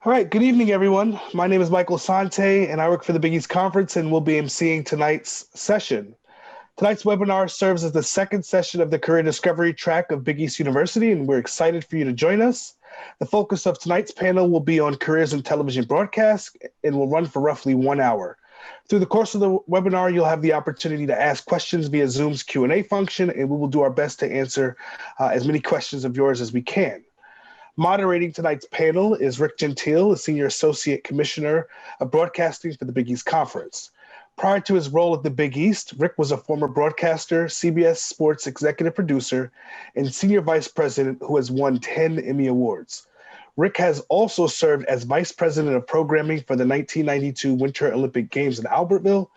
All right, good evening, everyone. My name is Michael Sante, and I work for the BIG EAST Conference and will be emceeing tonight's session. Tonight's webinar serves as the second session of the Career Discovery track of BIG EAST University, and we're excited for you to join us. The focus of tonight's panel will be on careers in television broadcast and will run for roughly 1 hour. Through the course of the webinar, you'll have the opportunity to ask questions via Zoom's Q&A function, and we will do our best to answer as many questions of yours as we can. Moderating tonight's panel is Rick Gentile, a Senior Associate Commissioner of Broadcasting for the BIG EAST Conference. Prior to his role at the BIG EAST, Rick was a former broadcaster, CBS Sports executive producer, and senior vice president who has won 10 Emmy Awards. Rick has also served as vice president of programming for the 1992 Winter Olympic Games in Albertville,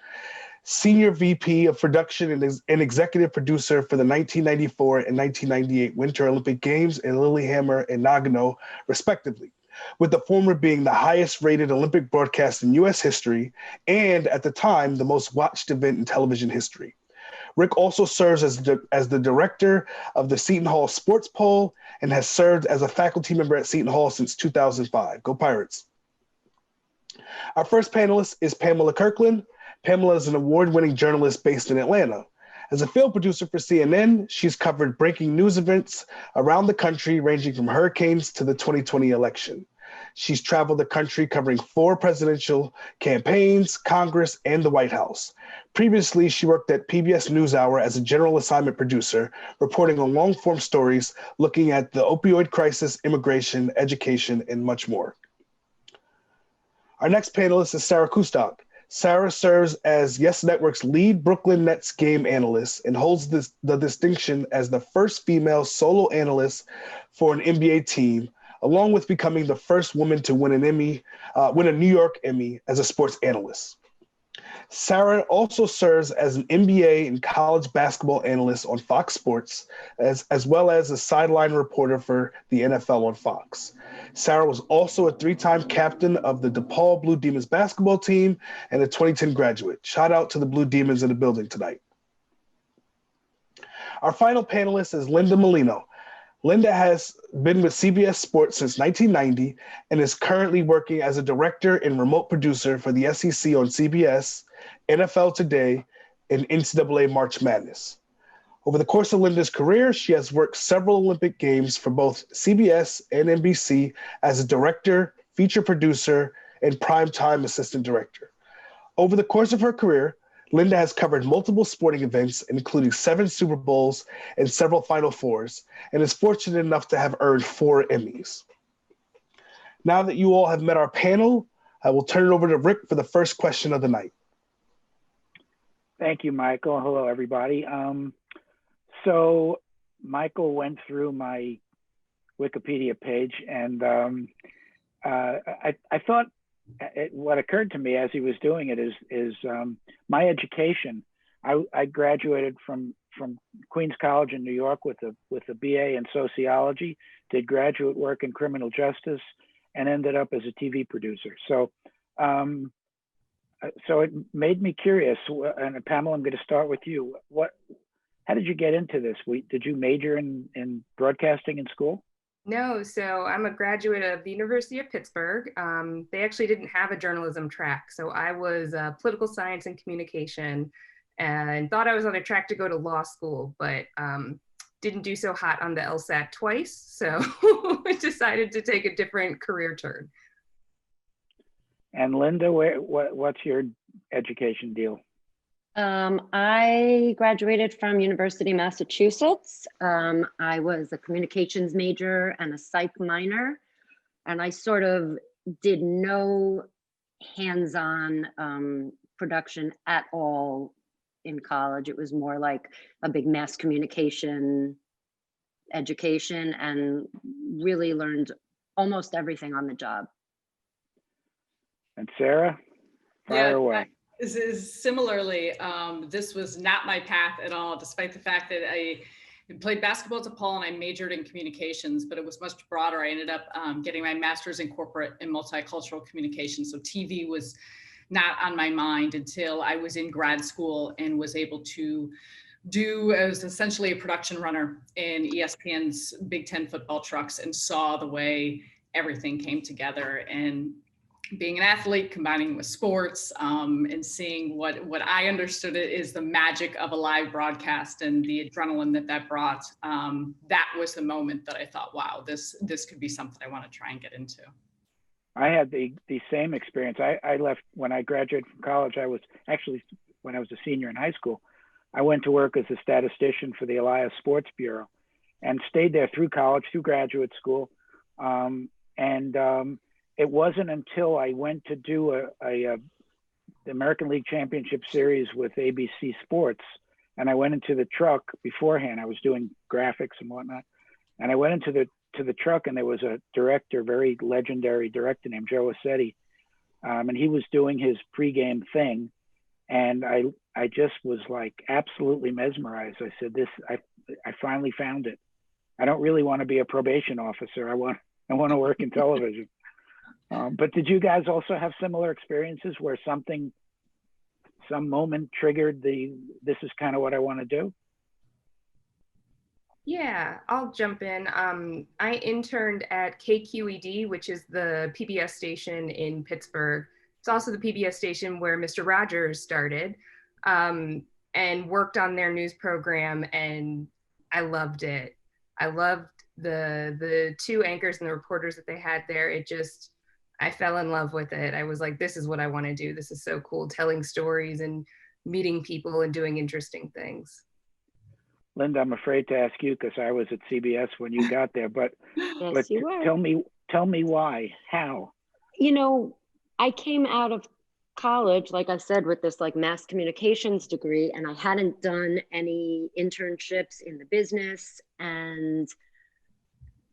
senior VP of production and executive producer for the 1994 and 1998 Winter Olympic Games in Lillehammer and Nagano, respectively, with the former being the highest rated Olympic broadcast in U.S. history and, at the time, the most watched event in television history. Rick also serves as the director of the Seton Hall Sports Poll and has served as a faculty member at Seton Hall since 2005. Go Pirates. Our first panelist is Pamela Kirkland. Pamela is an award-winning journalist based in Atlanta. As a field producer for CNN, she's covered breaking news events around the country, ranging from hurricanes to the 2020 election. She's traveled the country covering 4 presidential campaigns, Congress, and the White House. Previously, she worked at PBS NewsHour as a general assignment producer, reporting on long-form stories looking at the opioid crisis, immigration, education, and much more. Our next panelist is Sarah Kustok. Sarah serves as Yes Network's lead Brooklyn Nets game analyst and holds the distinction as the first female solo analyst for an NBA team, along with becoming the first woman to win a New York Emmy as a sports analyst. Sarah also serves as an NBA and college basketball analyst on Fox Sports, as well as a sideline reporter for the NFL on Fox. Sarah was also a 3-time captain of the DePaul Blue Demons basketball team and a 2010 graduate. Shout out to the Blue Demons in the building tonight. Our final panelist is Linda Malino. Linda has been with CBS Sports since 1990 and is currently working as a director and remote producer for the SEC on CBS, NFL Today, and NCAA March Madness. Over the course of Linda's career, she has worked several Olympic Games for both CBS and NBC as a director, feature producer, and primetime assistant director. Over the course of her career, Linda has covered multiple sporting events, including 7 Super Bowls and several Final Fours, and is fortunate enough to have earned 4 Emmys. Now that you all have met our panel, I will turn it over to Rick for the first question of the night. Thank you, Michael. Hello, everybody. So Michael went through my Wikipedia page, and I thought what occurred to me as he was doing it is my education. I graduated from Queens College in New York with a BA in sociology, did graduate work in criminal justice, and ended up as a TV producer. So it made me curious. And Pamela, I'm going to start with you. How did you get into this? Did you major in broadcasting in school? No, so I'm a graduate of the University of Pittsburgh. They actually didn't have a journalism track. So I was political science and communication and thought I was on a track to go to law school, but didn't do so hot on the LSAT twice. So I decided to take a different career turn. And Linda, what's your education deal? I graduated from University of Massachusetts. I was a communications major and a psych minor, and I sort of did no hands-on production at all in college. It was more like a big mass communication education and really learned almost everything on the job. And Sarah, fire away. Similarly, this was not my path at all, despite the fact that I played basketball at DePaul and I majored in communications, but it was much broader. I ended up getting my master's in corporate and multicultural communication. So TV was not on my mind until I was in grad school and was able to as essentially a production runner in ESPN's Big Ten football trucks and saw the way everything came together. And being an athlete, combining with sports, and seeing what I understood it is the magic of a live broadcast and the adrenaline that brought. That was the moment that I thought, wow, this could be something I want to try and get into. I had the same experience. I left when I graduated from college. I was actually, when I was a senior in high school, I went to work as a statistician for the Elias Sports Bureau and stayed there through college, through graduate school. It wasn't until I went to do the American League Championship Series with ABC Sports, and I went into the truck beforehand. I was doing graphics and whatnot, and I went into the truck, and there was a director, very legendary director named Joe Assetti, and he was doing his pregame thing, and I just was like absolutely mesmerized. I said, I finally found it. I don't really want to be a probation officer. I want to work in television. But did you guys also have similar experiences where some moment triggered this is kind of what I want to do? Yeah, I'll jump in. I interned at KQED, which is the PBS station in Pittsburgh. It's also the PBS station where Mr. Rogers started, and worked on their news program, and I loved it. I loved the two anchors and the reporters that they had there. I fell in love with it. I was like, this is what I want to do. This is so cool, telling stories and meeting people and doing interesting things. Linda, I'm afraid to ask you because I was at CBS when you got there, but, Yes, you were. tell me why, how? I came out of college, like I said, with this like mass communications degree, and I hadn't done any internships in the business. And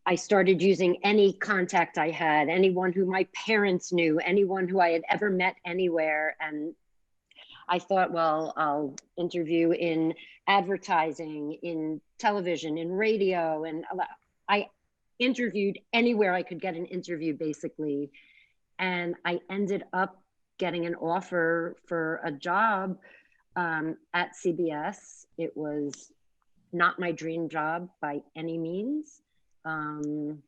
I started using any contact I had, anyone who my parents knew, anyone who I had ever met anywhere. And I thought, well, I'll interview in advertising, in television, in radio. And I interviewed anywhere I could get an interview, basically. And I ended up getting an offer for a job at CBS. It was not my dream job by any means. And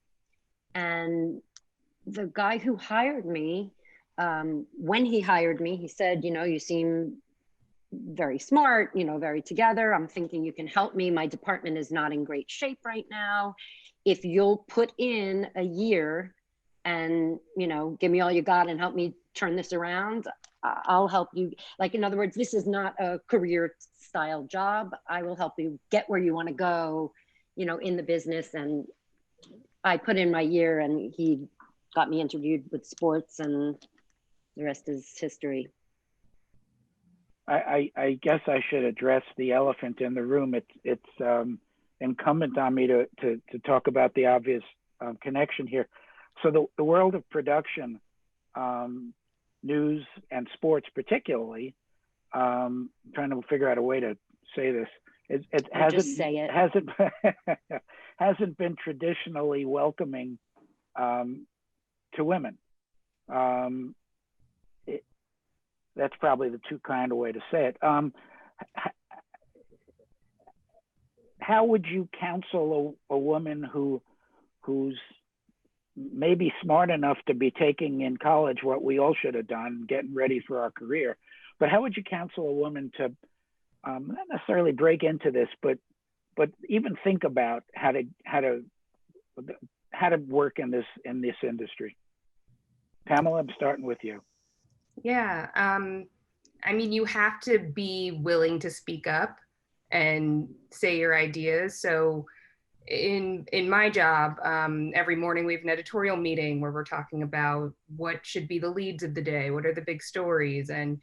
the guy who hired me, when he hired me, he said, you seem very smart, very together. I'm thinking you can help me. My department is not in great shape right now. If you'll put in a year and, give me all you got and help me turn this around, I'll help you. Like, in other words, this is not a career style job. I will help you get where you want to go, in the business. And I put in my year and he got me interviewed with sports, and the rest is history. I guess I should address the elephant in the room. It's incumbent on me to talk about the obvious connection here. So the world of production, news and sports particularly, trying to figure out a way to say this. It hasn't been traditionally welcoming to women. That's probably the too kind of way to say it. How would you counsel a woman who's maybe smart enough to be taking in college what we all should have done, getting ready for our career, but how would you counsel a woman to not necessarily break into this, but even think about how to work in this industry? Pamela, I'm starting with you. Yeah, you have to be willing to speak up and say your ideas. So in my job, every morning we have an editorial meeting where we're talking about what should be the leads of the day, what are the big stories, and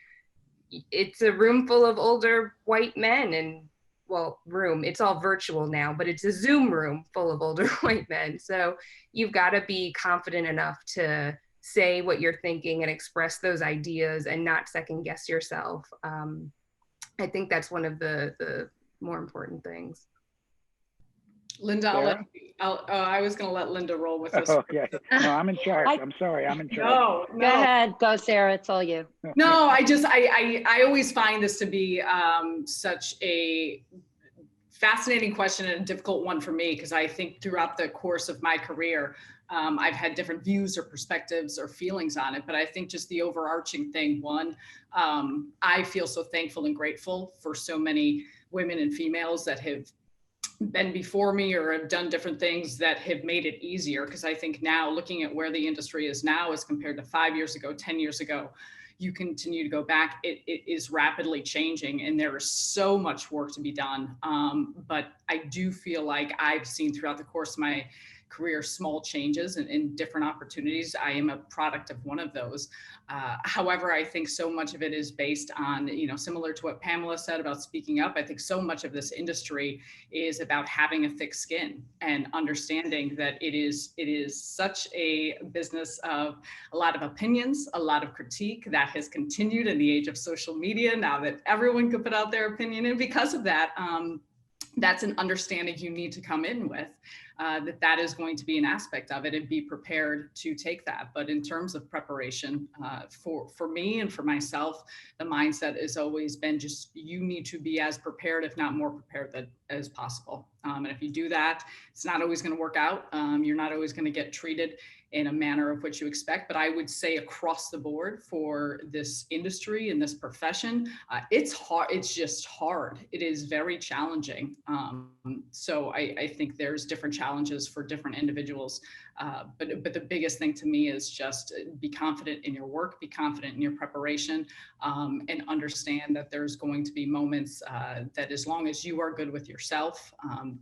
it's a room full of older white men, and it's all virtual now, but it's a Zoom room full of older white men. So you've got to be confident enough to say what you're thinking and express those ideas and not second guess yourself. I think that's one of the more important things. Linda, I was going to let Linda roll with this. Oh, yeah. No, I'm in charge. I'm sorry, I'm in charge. No. Go ahead, go Sarah, it's all you. No, I always find this to be such a fascinating question and a difficult one for me, because I think throughout the course of my career, I've had different views or perspectives or feelings on it, but I think just the overarching thing, one, I feel so thankful and grateful for so many women and females that have been before me or have done different things that have made it easier. Because I think now, looking at where the industry is now as compared to 5 years ago, 10 years ago, you continue to go back, it is rapidly changing and there is so much work to be done. But I do feel like I've seen throughout the course of my career small changes and different opportunities. I am a product of one of those. However, I think so much of it is based on, you know, similar to what Pamela said about speaking up. I think so much of this industry is about having a thick skin and understanding that it is such a business of a lot of opinions, a lot of critique that has continued in the age of social media, now that everyone can put out their opinion. And because of that, that's an understanding you need to come in with, that is going to be an aspect of it, and be prepared to take that. But in terms of preparation, for me and for myself, the mindset has always been just, you need to be as prepared, if not more prepared as possible. And if you do that, it's not always going to work out. You're not always going to get treated in a manner of what you expect. But I would say across the board for this industry and this profession, it's hard. It's just hard. It is very challenging. So I think there's different challenges for different individuals. But the biggest thing to me is just be confident in your work, be confident in your preparation, and understand that there's going to be moments that, as long as you are good with yourself,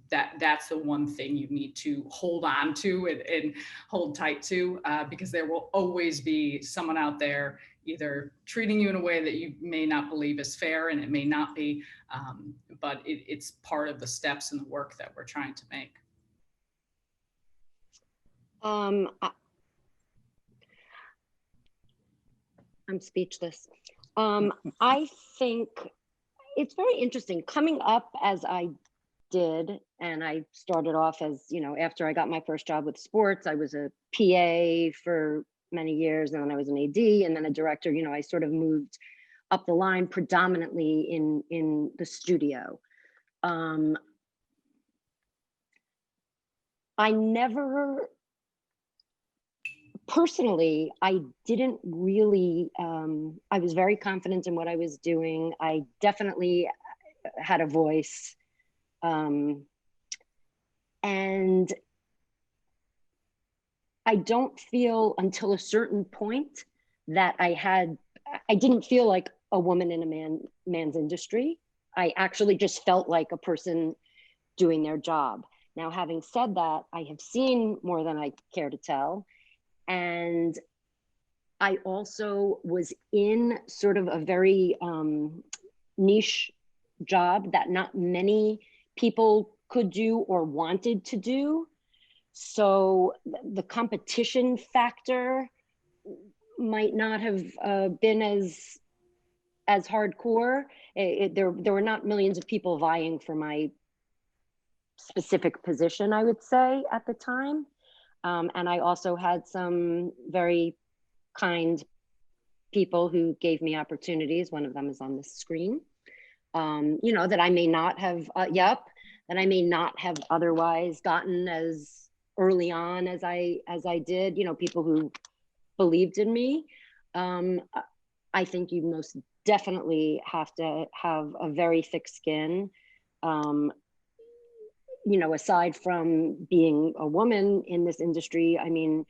that's the one thing you need to hold on to and hold tight to, because there will always be someone out there either treating you in a way that you may not believe is fair, and it may not be, but it's part of the steps and the work that we're trying to make. I'm speechless. I think it's very interesting coming up as I did, and I started off as, you know, after I got my first job with sports, I was a PA for many years, and then I was an AD, and then a director. You know, I sort of moved up the line predominantly in the studio. I never, personally, I didn't really, I was very confident in what I was doing. I definitely had a voice. And I don't feel until a certain point that I didn't feel like a woman in a man's industry. I actually just felt like a person doing their job. Now, having said that, I have seen more than I care to tell. And I also was in sort of a very niche job that not many people could do or wanted to do. So the competition factor might not have been as hardcore. There were not millions of people vying for my specific position, I would say, at the time. And I also had some very kind people who gave me opportunities. One of them is on the screen. You know, that I may not have, that I may not have otherwise gotten as early on as I did. You know, people who believed in me. I think you most definitely have to have a very thick skin. You know, aside from being a woman in this industry, I mean,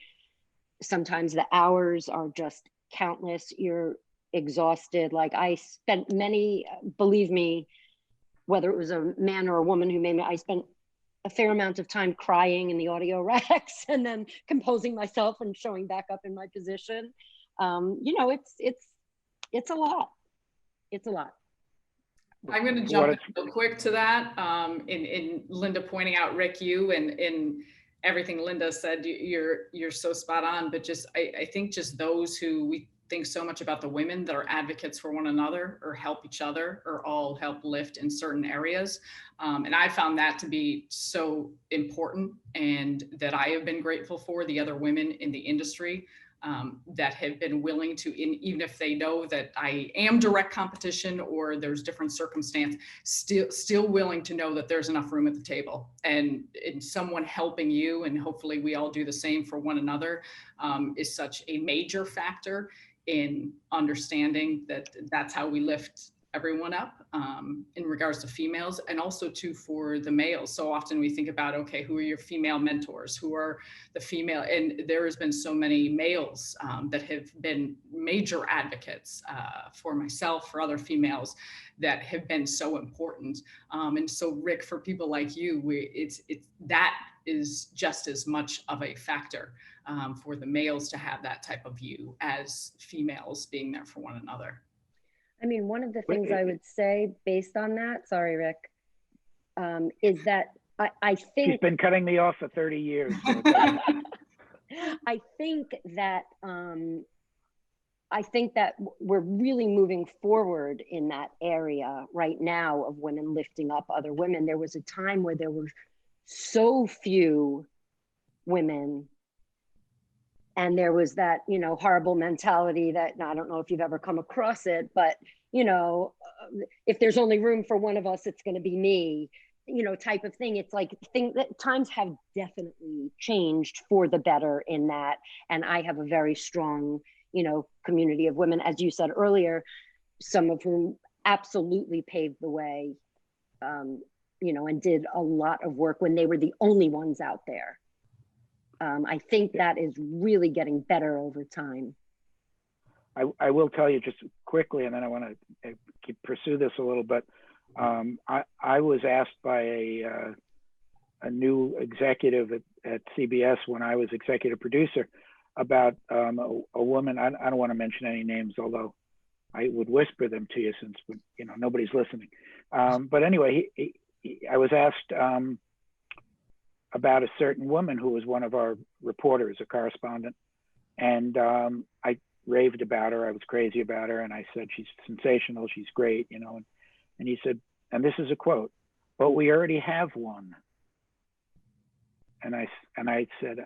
sometimes the hours are just countless. You're exhausted. Like, I spent many, believe me, whether it was a man or a woman who made me, I spent a fair amount of time crying in the audio racks and then composing myself and showing back up in my position. You know, it's a lot. It's a lot. I'm going to jump in real quick to that. In Linda pointing out, Rick, you and everything Linda said, you're so spot on. But just I think just those who we think so much about, the women that are advocates for one another or help each other or all help lift in certain areas. And I found that to be so important, and that I have been grateful for the other women in the industry. that have been willing to, even if they know that I am direct competition or there's different circumstance, still willing to know that there's enough room at the table, and someone helping you, and hopefully we all do the same for one another, is such a major factor in understanding that that's how we lift everyone up, in regards to females, and also too for the males. So often we think about, okay, who are your female mentors? Who are the female? And there has been so many males that have been major advocates for myself, for other females, that have been so important. And so, Rick, for people like you, that is just as much of a factor for the males to have that type of view as females being there for one another. I mean, one of the things I would say based on that, sorry, Rick, is that I think— She's been cutting me off for 30 years. So I think that we're really moving forward in that area right now of women lifting up other women. There was a time where there were so few women, and there was that, you know, horrible mentality that, I don't know if you've ever come across it, but, you know, if there's only room for one of us, it's going to be me, you know, type of thing. It's like, times have definitely changed for the better in that. And I have a very strong, you know, community of women, as you said earlier, some of whom absolutely paved the way, you know, and did a lot of work when they were the only ones out there. I think that is really getting better over time. I will tell you just quickly, and then I want to pursue this a little bit. I was asked by a new executive at CBS when I was executive producer about a woman. I don't want to mention any names, although I would whisper them to you since, you know, nobody's listening. But anyway, I was asked about a certain woman who was one of our reporters, a correspondent. And I raved about her. I was crazy about her. And I said, she's sensational. She's great, you know. And he said, and this is a quote, "But we already have one." And I said,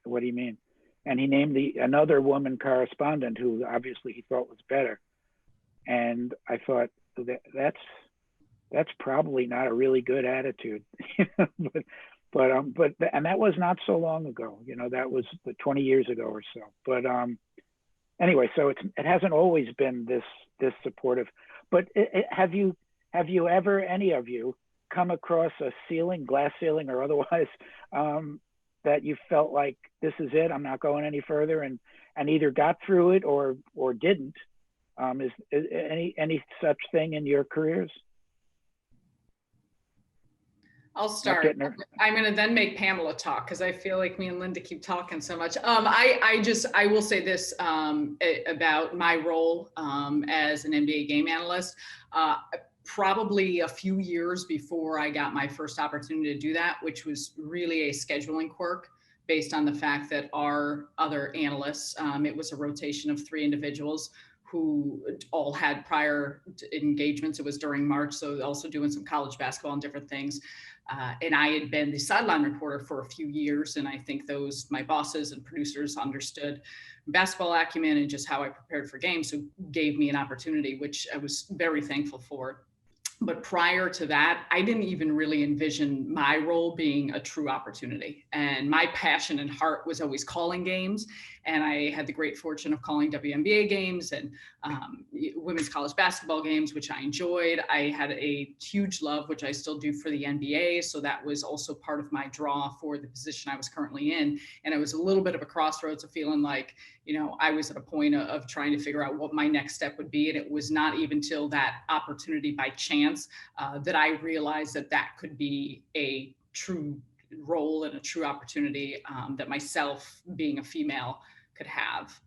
"What do you mean?" And he named another woman correspondent who obviously he thought was better. And I thought, that's probably not a really good attitude. But and that was not so long ago, you know, that was 20 years ago or so. But anyway, so it hasn't always been this supportive. But have you ever, any of you, come across a ceiling, glass ceiling or otherwise, that you felt like, this is it, I'm not going any further, and either got through it or didn't? Is any such thing in your careers? I'll start. I'm going to then make Pamela talk because I feel like me and Linda keep talking so much. I will say this about my role as an NBA game analyst. Probably a few years before I got my first opportunity to do that, which was really a scheduling quirk based on the fact that our other analysts, it was a rotation of 3 individuals who all had prior engagements. It was during March, so also doing some college basketball and different things. And I had been the sideline reporter for a few years, and I think my bosses and producers understood basketball acumen and just how I prepared for games, so gave me an opportunity, which I was very thankful for. But prior to that, I didn't even really envision my role being a true opportunity. And my passion and heart was always calling games. And I had the great fortune of calling WNBA games and women's college basketball games, which I enjoyed. I had a huge love, which I still do, for the NBA. So that was also part of my draw for the position I was currently in. And it was a little bit of a crossroads of feeling like, you know, I was at a point of trying to figure out what my next step would be. And it was not even till that opportunity by chance that I realized that could be a true role and a true opportunity that myself, being a female, could have.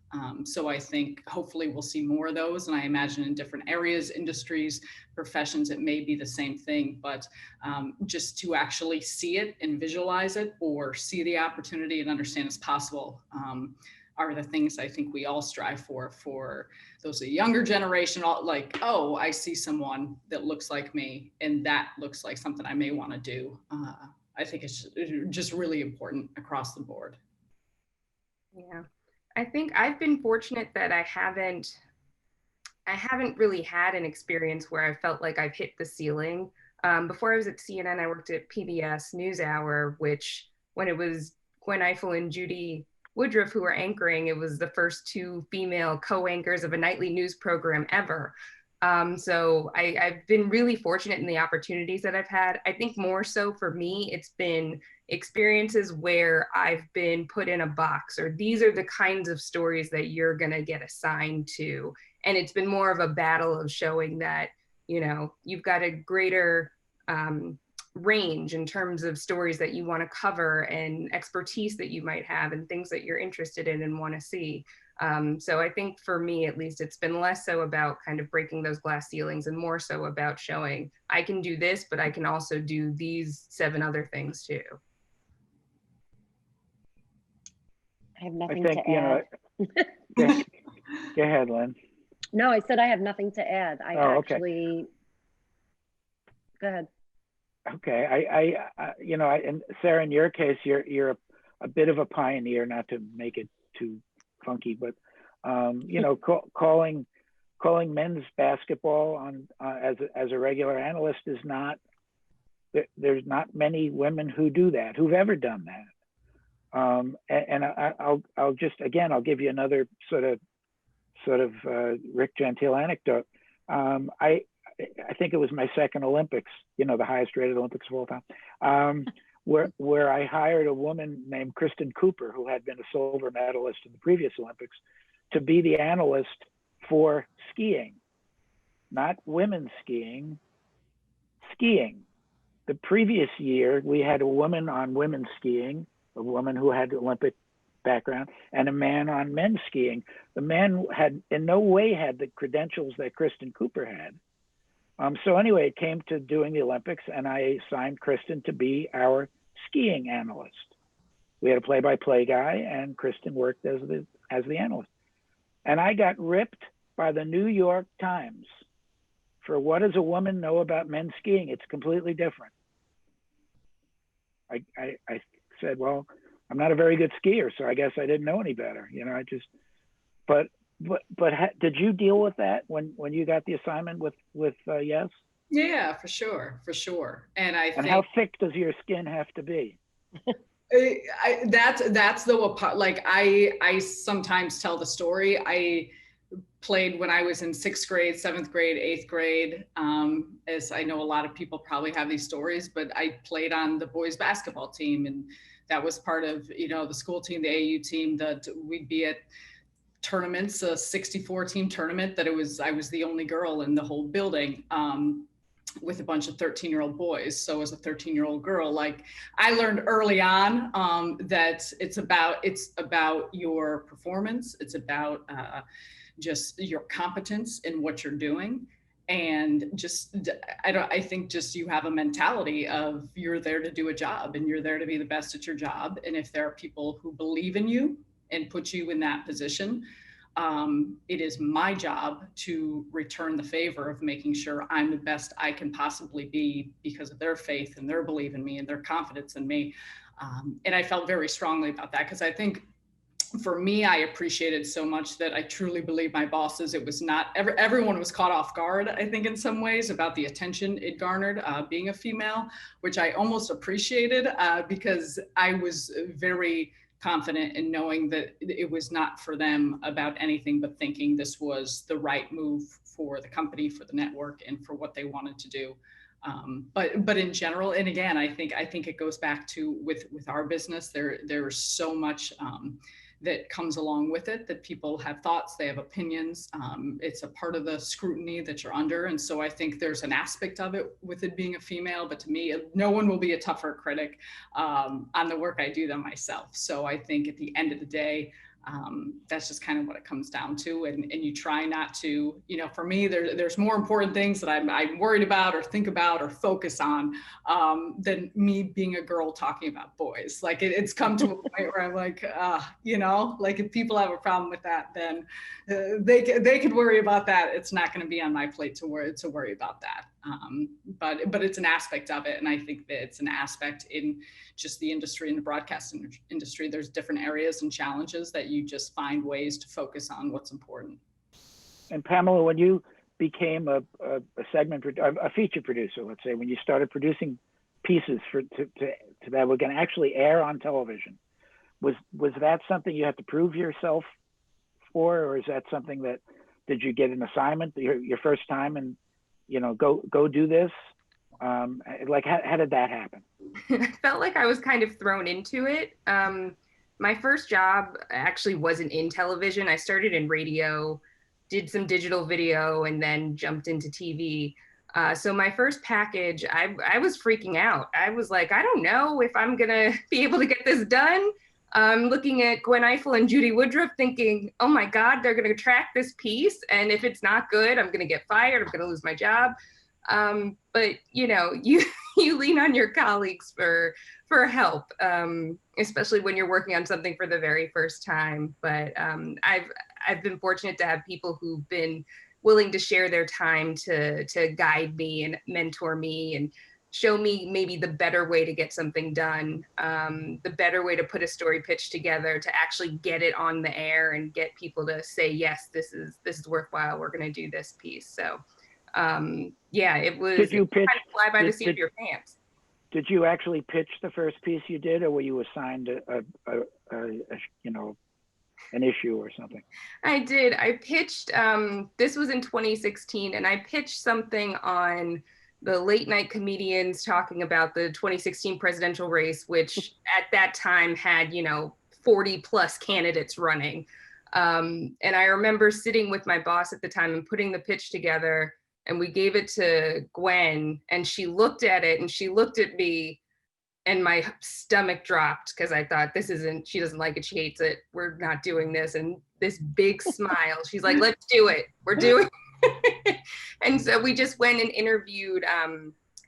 So I think hopefully we'll see more of those. And I imagine in different areas, industries, professions, it may be the same thing, but just to actually see it and visualize it, or see the opportunity and understand it's possible, are the things I think we all strive for those of the younger generation, like, oh, I see someone that looks like me and that looks like something I may want to do. I think it's just really important across the board. Yeah. I think I've been fortunate that I haven't really had an experience where I felt like I've hit the ceiling. Before I was at CNN, I worked at PBS NewsHour, which when it was Gwen Ifill and Judy Woodruff who were anchoring, it was the first two female co-anchors of a nightly news program ever. So I've been really fortunate in the opportunities that I've had. I think more so for me, it's been experiences where I've been put in a box, or these are the kinds of stories that you're going to get assigned to. And it's been more of a battle of showing that, you know, you've got a greater range in terms of stories that you want to cover and expertise that you might have and things that you're interested in and want to see. So I think for me, at least, it's been less so about kind of breaking those glass ceilings and more so about showing I can do this, but I can also do these 7 other things too. I have nothing to add. Go ahead, Lynn. No, I said I have nothing to add. Okay. Go ahead. Okay, and Sarah, in your case, you're a bit of a pioneer, not to make it too funky, but calling men's basketball on as a regular analyst is not. There's not many women who do that, who've ever done that. I'll give you another sort of Rick Gentile anecdote. I think it was my second Olympics, the highest rated Olympics of all time, where I hired a woman named Kristen Cooper, who had been a silver medalist in the previous Olympics, to be the analyst for skiing, not women's skiing, skiing. The previous year, we had a woman on women's skiing, a woman who had Olympic background, and a man on men's skiing. The man had in no way had the credentials that Kristen Cooper had. So anyway, it came to doing the Olympics, and I assigned Kristen to be our skiing analyst. We had a play-by-play guy, and Kristen worked as the analyst. And I got ripped by the New York Times for what does a woman know about men's skiing? It's completely different. I said, well, I'm not a very good skier, so I guess I didn't know any better. But did you deal with that when you got the assignment with Yes? Yeah, for sure. And how thick does your skin have to be? That's the part. Like I sometimes tell the story. I played when I was in 6th grade, 7th grade, 8th grade. As I know, a lot of people probably have these stories, but I played on the boys basketball team, and that was part of the school team, the AU team. That we'd be at tournaments, a 64 team tournament that I was the only girl in the whole building, with a bunch of 13-year-old boys. So as a 13-year-old girl, like I learned early on that it's about your performance. It's about just your competence in what you're doing. And I think you have a mentality of you're there to do a job and you're there to be the best at your job. And if there are people who believe in you and put you in that position, it is my job to return the favor of making sure I'm the best I can possibly be because of their faith and their belief in me and their confidence in me. And I felt very strongly about that because I think for me, I appreciated so much that I truly believe my bosses, it was not, everyone was caught off guard, I think in some ways, about the attention it garnered being a female, which I almost appreciated because I was very confident in knowing that it was not for them about anything but thinking this was the right move for the company, for the network, and for what they wanted to do. But in general, and again, I think it goes back to with our business, there's so much that comes along with it, that people have thoughts, they have opinions. It's a part of the scrutiny that you're under. And so I think there's an aspect of it with it being a female, but to me, no one will be a tougher critic on the work I do than myself. So I think at the end of the day, that's just kind of what it comes down to. And you try not to, for me, there's more important things that I'm worried about or think about or focus on than me being a girl talking about boys. Like it's come to a point where I'm like, like if people have a problem with that, then they could worry about that. It's not going to be on my plate to worry about that. But it's an aspect of it. And I think that it's an aspect in just the industry, in the broadcast industry. There's different areas and challenges that you just find ways to focus on what's important. And Pamela, when you became a feature producer, let's say, when you started producing pieces that were going to actually air on television, was that something you had to prove yourself for, or is that something that, did you get an assignment your first time and, you know, go do this? Like how did that happen? I felt like I was kind of thrown into it. My first job actually wasn't in television. I started in radio, did some digital video, and then jumped into TV. So my first package, I was freaking out. I was like, I don't know if I'm gonna be able to get this done. Looking at Gwen Eiffel and Judy Woodruff thinking, oh my God, they're gonna track this piece. And if it's not good, I'm gonna get fired, I'm gonna lose my job. But you know, you lean on your colleagues for help, especially when you're working on something for the very first time. But I've been fortunate to have people who've been willing to share their time to guide me and mentor me and show me maybe the better way to get something done, the better way to put a story pitch together, to actually get it on the air and get people to say, yes, this is worthwhile, we're going to do this piece. So yeah, it was Did you pitch, kind of fly by the seat of your pants. Did you actually pitch the first piece you did, or were you assigned a you know, an issue or something? I did. I pitched, this was in 2016, and I pitched something on the late night comedians talking about the 2016 presidential race, which at that time had, you know, 40 plus candidates running. And I remember sitting with my boss at the time and putting the pitch together, and we gave it to Gwen, and she looked at it and she looked at me, and my stomach dropped because I thought, she doesn't like it, she hates it, we're not doing this. And this big smile, she's like, let's do it, we're doing it. And so we just went and interviewed,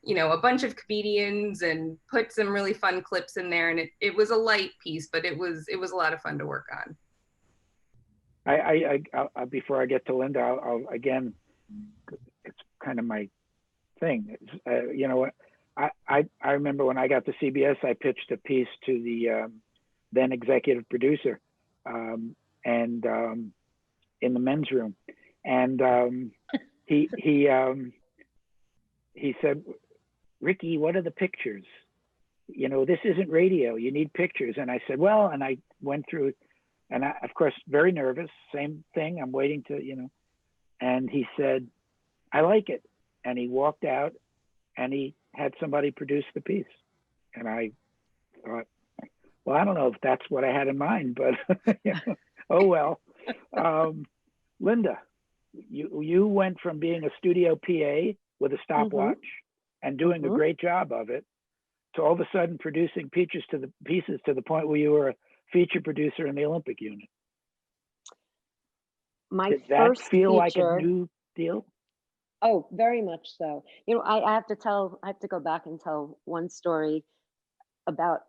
you know, a bunch of comedians and put some really fun clips in there. And it was a light piece, but it was a lot of fun to work on. I before I get to Linda, I'll again, it's kind of my thing. You know what? I remember when I got to CBS, I pitched a piece to the then executive producer, and in the men's room, and he said, "Ricky, what are the pictures? You know, this isn't radio. You need pictures." And I said, "Well," and I went through, and I, of course, very nervous. Same thing. I'm waiting to, you know. And he said, "I like it." And he walked out, and he had somebody produce the piece. And I thought, well, I don't know if that's what I had in mind, but you know, oh well. Linda, you went from being a studio PA with a stopwatch and doing a great job of it, to all of a sudden producing pieces to the point where you were a feature producer in the Olympic unit. Did that feel like a new deal? Oh, very much so. You know, I have to go back and tell one story about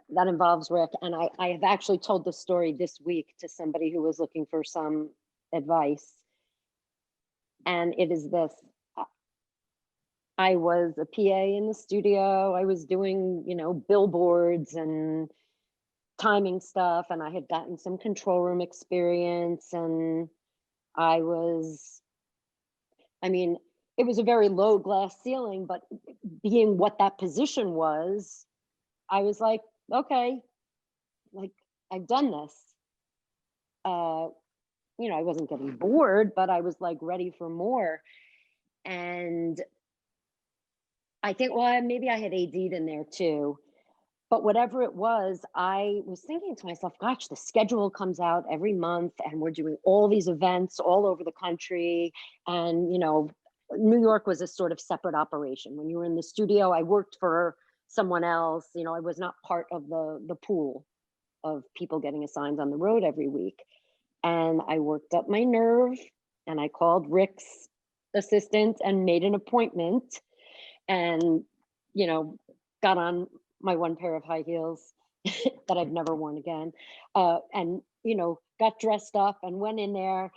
that involves Rick. And I have actually told the story this week to somebody who was looking for some advice. And it is this: I was a PA in the studio. I was doing, you know, billboards and timing stuff. And I had gotten some control room experience. And it was a very low glass ceiling, but being what that position was, I was like, okay, like I've done this. You know, I wasn't getting bored, but I was like ready for more. And I think, well, maybe I had AD'd in there too, but whatever it was, I was thinking to myself, gosh, the schedule comes out every month and we're doing all these events all over the country. And, you know, New York was a sort of separate operation. When you were in the studio, I worked for someone else. You know, I was not part of the pool of people getting assigned on the road every week. And I worked up my nerve, and I called Rick's assistant and made an appointment, and, you know, got on my one pair of high heels that I've never worn again, and, you know, got dressed up and went in there.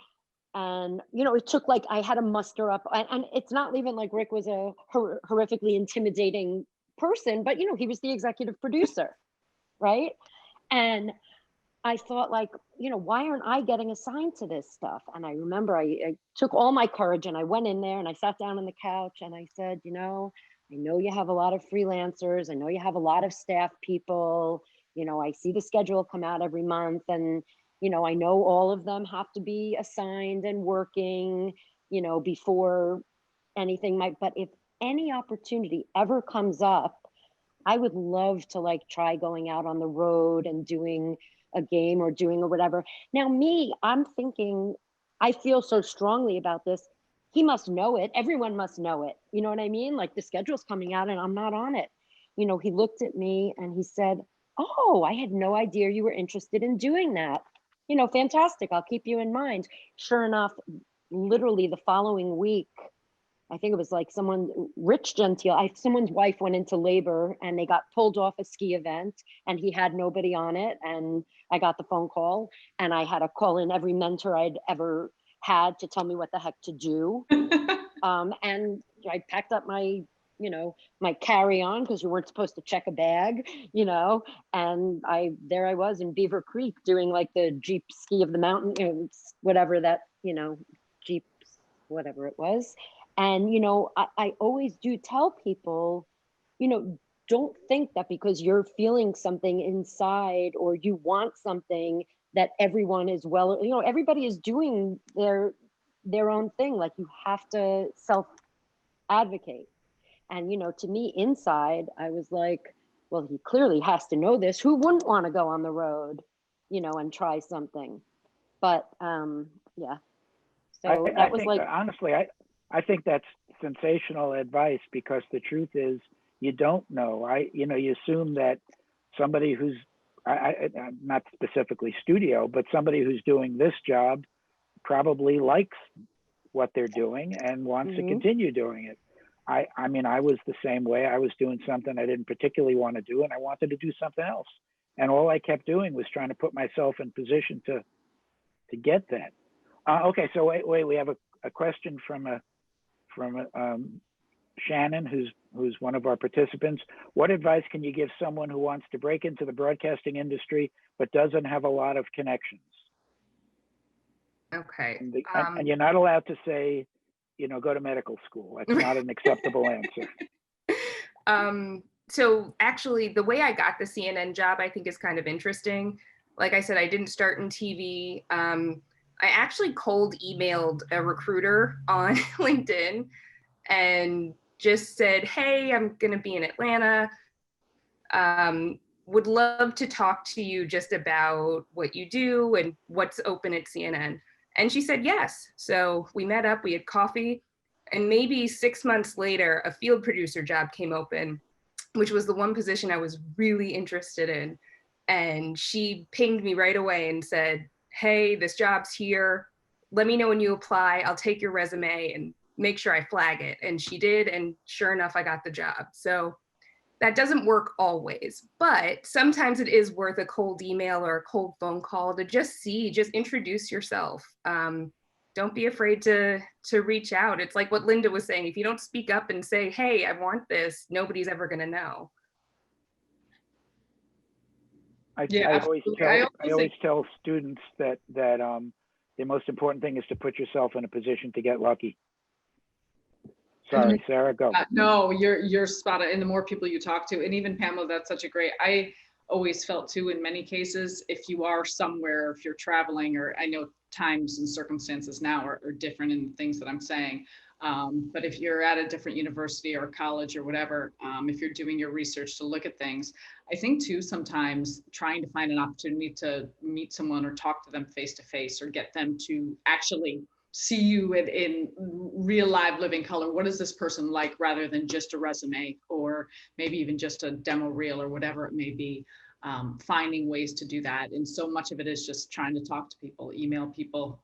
And, you know, it took like, I had to muster up, and it's not even like Rick was a horrifically intimidating person, but, you know, he was the executive producer, right? And I thought like, you know, why aren't I getting assigned to this stuff? And I remember I took all my courage and I went in there and I sat down on the couch and I said, you know, I know you have a lot of freelancers. I know you have a lot of staff people. You know, I see the schedule come out every month, and, you know, I know all of them have to be assigned and working, you know, before anything might, but if any opportunity ever comes up, I would love to like try going out on the road and doing a game or doing or whatever. Now me, I'm thinking, I feel so strongly about this. He must know it. Everyone must know it. You know what I mean? Like the schedule's coming out and I'm not on it. You know, he looked at me and he said, oh, I had no idea you were interested in doing that. You know, fantastic. I'll keep you in mind. Sure enough, literally the following week, I think it was like someone, rich Gentile, someone's wife went into labor and they got pulled off a ski event and he had nobody on it. And I got the phone call and I had to call in every mentor I'd ever had to tell me what the heck to do. And I packed up my, you know, my carry-on, because you weren't supposed to check a bag, you know, and there I was in Beaver Creek doing like the Jeep ski of the mountain, you know, whatever that, you know, Jeep, whatever it was. And, you know, I always do tell people, you know, don't think that because you're feeling something inside or you want something that everyone is, well, you know, everybody is doing their own thing. Like you have to self-advocate. And, you know, to me inside, I was like, well, he clearly has to know this. Who wouldn't want to go on the road, you know, and try something? But yeah. So I that was think, like, honestly, I think that's sensational advice, because the truth is you don't know. You know, you assume that somebody who's, not specifically studio, but somebody who's doing this job probably likes what they're doing and wants to continue doing it. I mean, I was the same way. I was doing something I didn't particularly want to do, and I wanted to do something else. And all I kept doing was trying to put myself in position to get that. Okay, so wait, we have a question from Shannon, who's one of our participants. What advice can you give someone who wants to break into the broadcasting industry but doesn't have a lot of connections? Okay. And you're not allowed to say, you know, go to medical school. That's not an acceptable answer. So actually, the way I got the CNN job, I think, is kind of interesting. Like I said, I didn't start in TV. I actually cold emailed a recruiter on LinkedIn and just said, hey, I'm going to be in Atlanta. Would love to talk to you just about what you do and what's open at CNN. And she said yes. So we met up, we had coffee, and maybe 6 months later, a field producer job came open, which was the one position I was really interested in. And she pinged me right away and said, hey, this job's here. Let me know when you apply. I'll take your resume and make sure I flag it. And she did. And sure enough, I got the job. So that doesn't work always, but sometimes it is worth a cold email or a cold phone call to just introduce yourself. Don't be afraid to reach out. It's like what Linda was saying. If you don't speak up and say, hey, I want this, nobody's ever going to know. I always tell students that the most important thing is to put yourself in a position to get lucky. Sorry, Sarah, go. No, you're spot on. And the more people you talk to, and even Pamela, that's such a great, I always felt too, in many cases, if you are somewhere, if you're traveling, or I know times and circumstances now are different in things that I'm saying. But if you're at a different university or college or whatever, if you're doing your research to look at things, I think too, sometimes trying to find an opportunity to meet someone or talk to them face to face, or get them to actually see you in real live living color. What is this person like, rather than just a resume, or maybe even just a demo reel or whatever it may be. Finding ways to do that. And so much of it is just trying to talk to people, email people,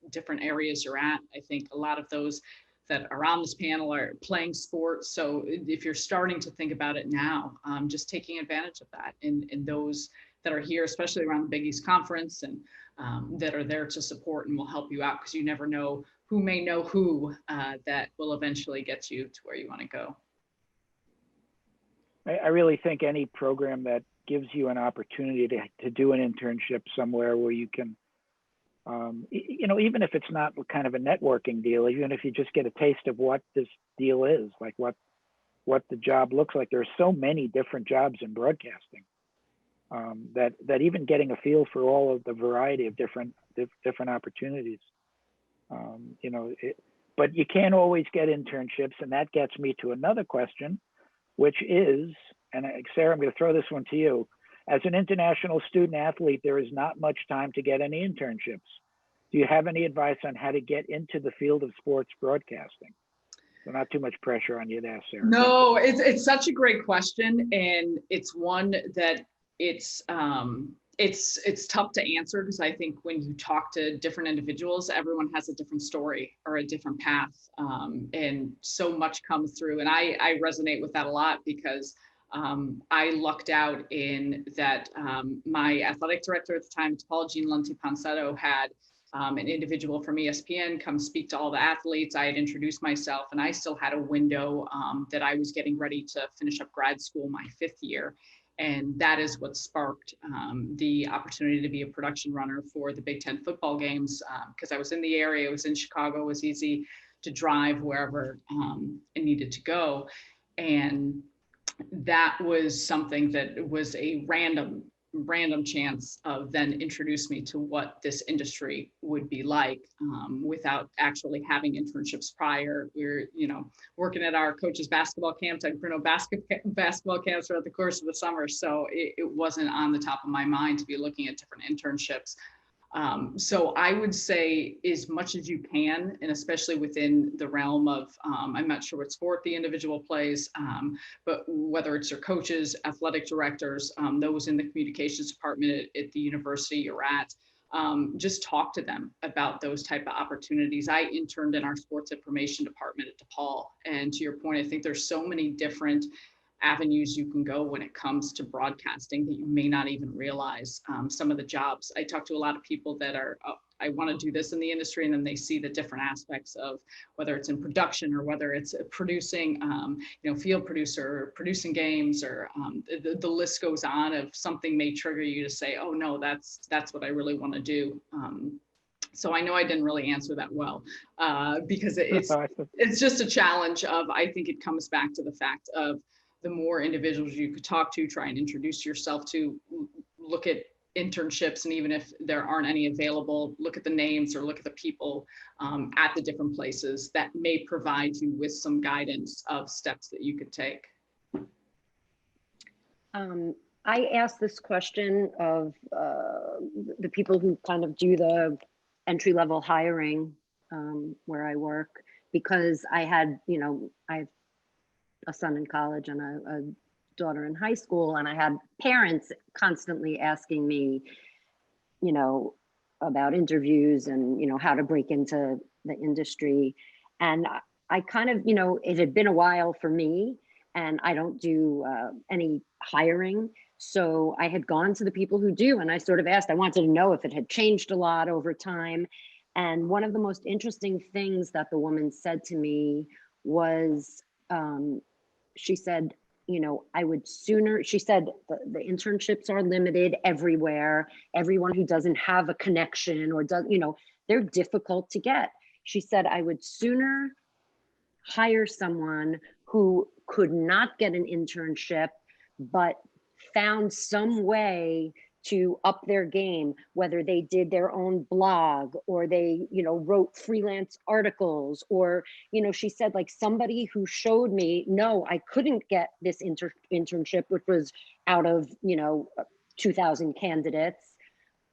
different areas you're at. I think a lot of those that are on this panel are playing sports. So if you're starting to think about it now, just taking advantage of that in those that are here, especially around the Big East Conference, and that are there to support and will help you out, because you never know who may know who that will eventually get you to where you want to go. I really think any program that gives you an opportunity to do an internship somewhere where you can, you know, even if it's not kind of a networking deal, even if you just get a taste of what this deal is, like what the job looks like. There are so many different jobs in broadcasting that even getting a feel for all of the variety of different opportunities, you know, but you can't always get internships, and that gets me to another question, which is, and Sarah, I'm going to throw this one to you. As an international student athlete, there is not much time to get any internships. Do you have any advice on how to get into the field of sports broadcasting? So not too much pressure on you there, Sarah. No, it's such a great question, and it's one that it's tough to answer, because I think when you talk to different individuals, everyone has a different story or a different path, and so much comes through. And I resonate with that a lot, because I lucked out in that my athletic director at the time, Paul Jean Lunti Ponsetto, had an individual from ESPN come speak to all the athletes. I had introduced myself, and I still had a window that I was getting ready to finish up grad school my 5th year. And that is what sparked the opportunity to be a production runner for the Big Ten football games, because I was in the area, it was in Chicago, it was easy to drive wherever it needed to go. And that was something that was a random chance of then introduced me to what this industry would be like, without actually having internships prior. We were, you know, working at our coaches' basketball camps, like Bruno basketball camps throughout the course of the summer. So it wasn't on the top of my mind to be looking at different internships. So I would say as much as you can, and especially within the realm of, I'm not sure what sport the individual plays, but whether it's your coaches, athletic directors, those in the communications department at the university you're at, just talk to them about those type of opportunities. I interned in our sports information department at DePaul. And to your point, I think there's so many different avenues you can go when it comes to broadcasting that you may not even realize. Some of the jobs, I talk to a lot of people that are, I want to do this in the industry, and then they see the different aspects of whether it's in production or whether it's producing, you know, field producer, or producing games, or the list goes on of something may trigger you to say, oh no, that's what I really want to do. So I know I didn't really answer that well, because it's just a challenge of, I think it comes back to the fact of, the more individuals you could talk to, try and introduce yourself to, look at internships, and even if there aren't any available, look at the names or look at the people at the different places that may provide you with some guidance of steps that you could take. I asked this question of the people who kind of do the entry-level hiring where I work, because I had, you know, I have a son in college and a daughter in high school, and I had parents constantly asking me, you know, about interviews and, you know, how to break into the industry. And I kind of, you know, it had been a while for me, and I don't do any hiring. So I had gone to the people who do, and I sort of asked, I wanted to know if it had changed a lot over time. And one of the most interesting things that the woman said to me was, she said, you know, I would sooner, she said, the internships are limited everywhere. Everyone who doesn't have a connection or does, you know, they're difficult to get. She said, I would sooner hire someone who could not get an internship, but found some way to up their game, whether they did their own blog or they, you know, wrote freelance articles, or, you know, she said, like, somebody who showed me, no, I couldn't get this internship, which was out of, you know, 2,000 candidates.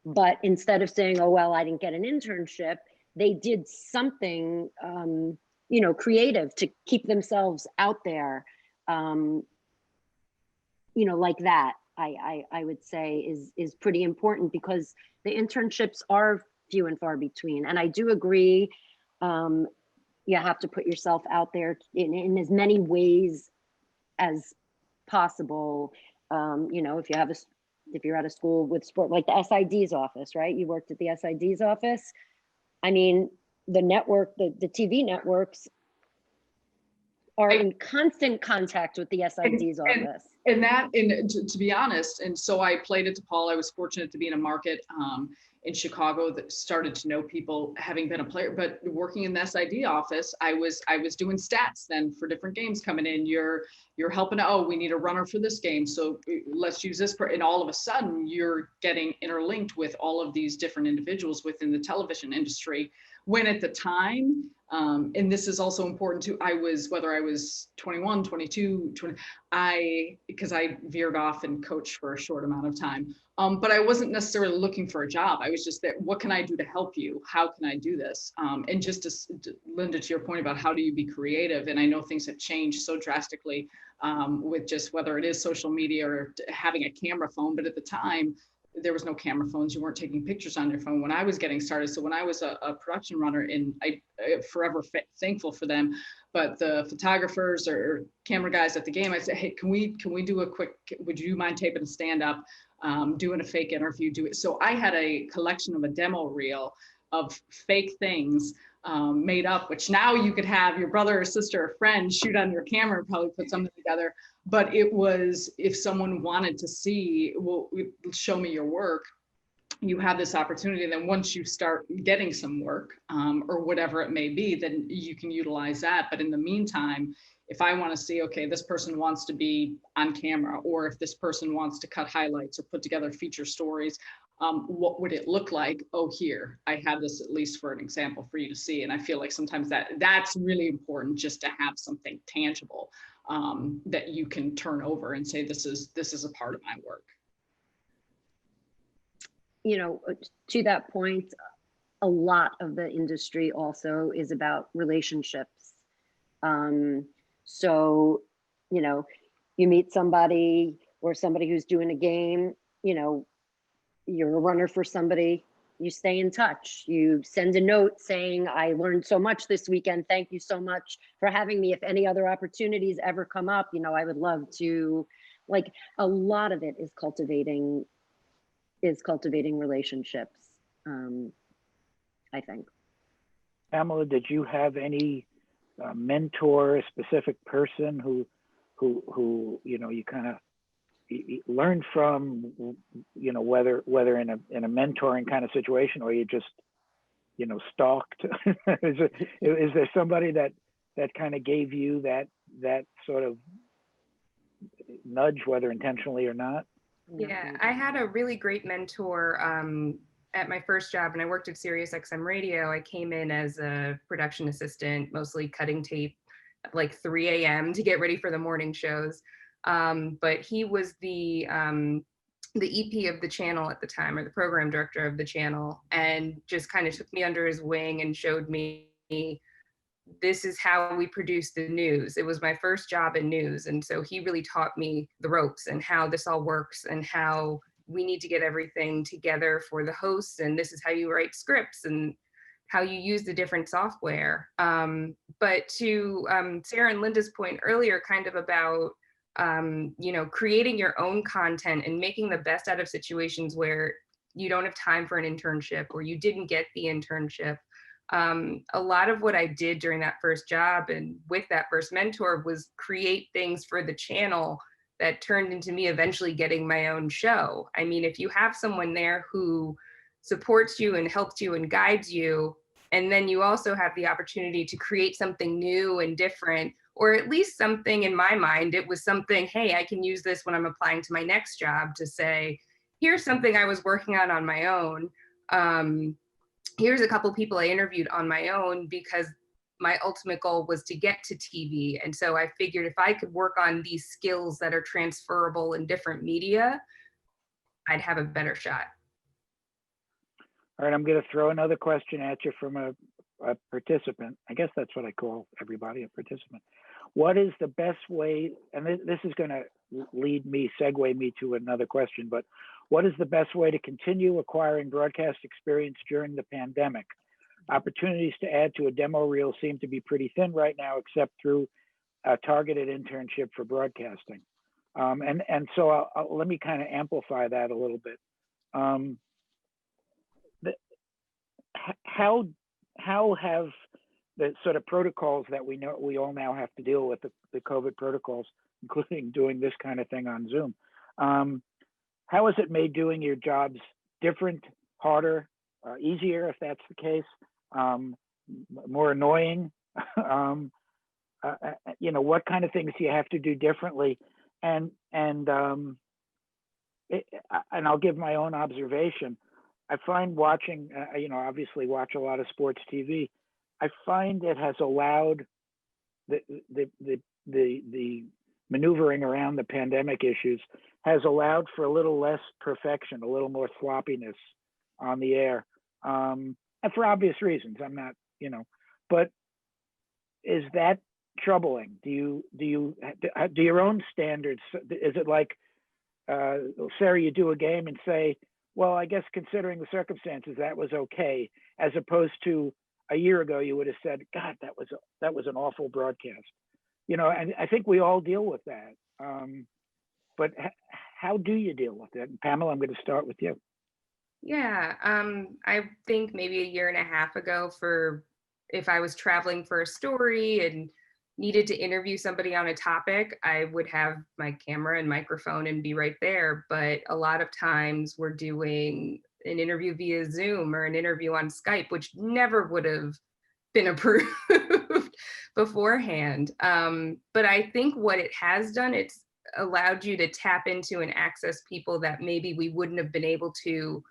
But instead of saying, oh, well, I didn't get an internship, they did something, you know, creative to keep themselves out there, you know, like that. I would say is pretty important, because the internships are few and far between. And I do agree, you have to put yourself out there in as many ways as possible. You know, if you have if you're at a school with sport, like the SID's office, right? You worked at the SID's office. I mean, the network, the TV networks are in constant contact with the SID's office. And that, and to be honest, and so I played at DePaul. I was fortunate to be in a market in Chicago that started to know people, having been a player. But working in the SID office, I was doing stats then for different games coming in. You're helping. Oh, we need a runner for this game, so let's use this. And all of a sudden, you're getting interlinked with all of these different individuals within the television industry. When at the time, and this is also important too, whether I was 21, 22, 20, because I veered off and coached for a short amount of time. But I wasn't necessarily looking for a job. I was just there. What can I do to help you? How can I do this? And just to Linda, to your point about how do you be creative? And I know things have changed so drastically with just whether it is social media or having a camera phone. But at the time, there was no camera phones. You weren't taking pictures on your phone when I was getting started. So when I was a production runner, and I forever thankful for them, but the photographers or camera guys at the game, I said, hey, can we do a quick, would you mind taping a stand up, doing a fake interview, do it. So I had a collection of a demo reel of fake things made up, which now you could have your brother or sister or friend shoot on your camera and probably put something together. But it was, if someone wanted to see, well, show me your work, you have this opportunity. And then once you start getting some work or whatever it may be, then you can utilize that. But in the meantime, if I want to see, okay, this person wants to be on camera, or if this person wants to cut highlights or put together feature stories, what would it look like? Oh, here, I have this at least for an example for you to see. And I feel like sometimes that's really important, just to have something tangible that you can turn over and say, this is a part of my work. You know, to that point, a lot of the industry also is about relationships. So, you know, you meet somebody or somebody who's doing a game, you know, you're a runner for somebody, you stay in touch, you send a note saying, I learned so much this weekend, thank you so much for having me. If any other opportunities ever come up, you know, I would love to, like, a lot of it is cultivating relationships, I think. Pamela, did you have any mentor, a specific person who you know, you kind of learned from, you know, whether in a mentoring kind of situation, or you just, you know, stalked? is there somebody that kind of gave you that sort of nudge, whether intentionally or not? Yeah, I had a really great mentor at my first job, and I worked at Sirius XM Radio. I came in as a production assistant, mostly cutting tape at like 3 a.m. to get ready for the morning shows. But he was the EP of the channel at the time, or the program director of the channel, and just kind of took me under his wing and showed me, this is how we produce the news. It was my first job in news. And so he really taught me the ropes and how this all works and how we need to get everything together for the hosts. And this is how you write scripts and how you use the different software. But to Sarah and Linda's point earlier, kind of about, you know, creating your own content and making the best out of situations where you don't have time for an internship or you didn't get the internship. A lot of what I did during that first job and with that first mentor was create things for the channel that turned into me eventually getting my own show. I mean, if you have someone there who supports you and helps you and guides you, and then you also have the opportunity to create something new and different, or at least something, in my mind, it was something, hey, I can use this when I'm applying to my next job to say, here's something I was working on my own. Here's a couple people I interviewed on my own because my ultimate goal was to get to TV. And so I figured if I could work on these skills that are transferable in different media, I'd have a better shot. All right, I'm going to throw another question at you from a participant. I guess that's what I call everybody, a participant. What is the best way, and this is going to segue me to another question, but what is the best way to continue acquiring broadcast experience during the pandemic? Opportunities to add to a demo reel seem to be pretty thin right now, except through a targeted internship for broadcasting. And so let me kind of amplify that a little bit. How have the sort of protocols that we all now have to deal with, the COVID protocols, including doing this kind of thing on Zoom, how has it made doing your jobs different, harder, easier, if that's the case, more annoying? You know, what kind of things do you have to do differently? And I'll give my own observation. I find watching, you know, obviously watch a lot of sports TV. I find it has allowed the maneuvering around the pandemic issues has allowed for a little less perfection, a little more sloppiness on the air, and for obvious reasons. I'm not, you know, but is that troubling? Do your own standards? Is it like, Sarah, you do a game and say, well, I guess considering the circumstances, that was okay, as opposed to a year ago, you would have said, God, that was an awful broadcast. You know, and I think we all deal with that. But how do you deal with it? And Pamela, I'm going to start with you. Yeah, I think maybe a year and a half ago, if I was traveling for a story and needed to interview somebody on a topic, I would have my camera and microphone and be right there. But a lot of times we're doing an interview via Zoom or an interview on Skype, which never would have been approved beforehand. But I think what it has done, it's allowed you to tap into and access people that maybe we wouldn't have been able to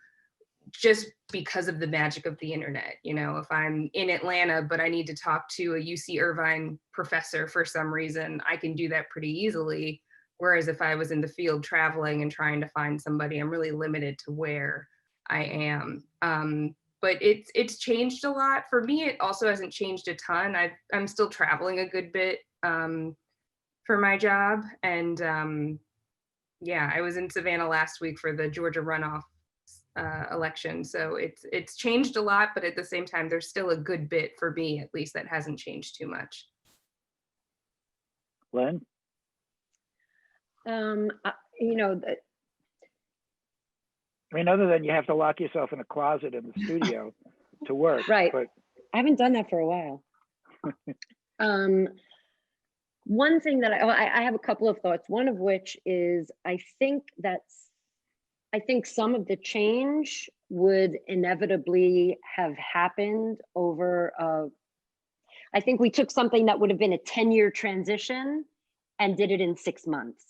just because of the magic of the internet. You know, if I'm in Atlanta, but I need to talk to a UC Irvine professor for some reason, I can do that pretty easily. Whereas if I was in the field traveling and trying to find somebody, I'm really limited to where I am. But it's changed a lot. For me, it also hasn't changed a ton. I'm still traveling a good bit for my job. And yeah, I was in Savannah last week for the Georgia runoff election. So it's changed a lot, but at the same time, there's still a good bit, for me at least, that hasn't changed too much. Lynn? You know, I mean, other than you have to lock yourself in a closet in the studio to work. right. But I haven't done that for a while. One thing that I have a couple of thoughts, one of which is I think some of the change would inevitably have happened over, I think we took something that would have been a 10-year transition and did it in 6 months.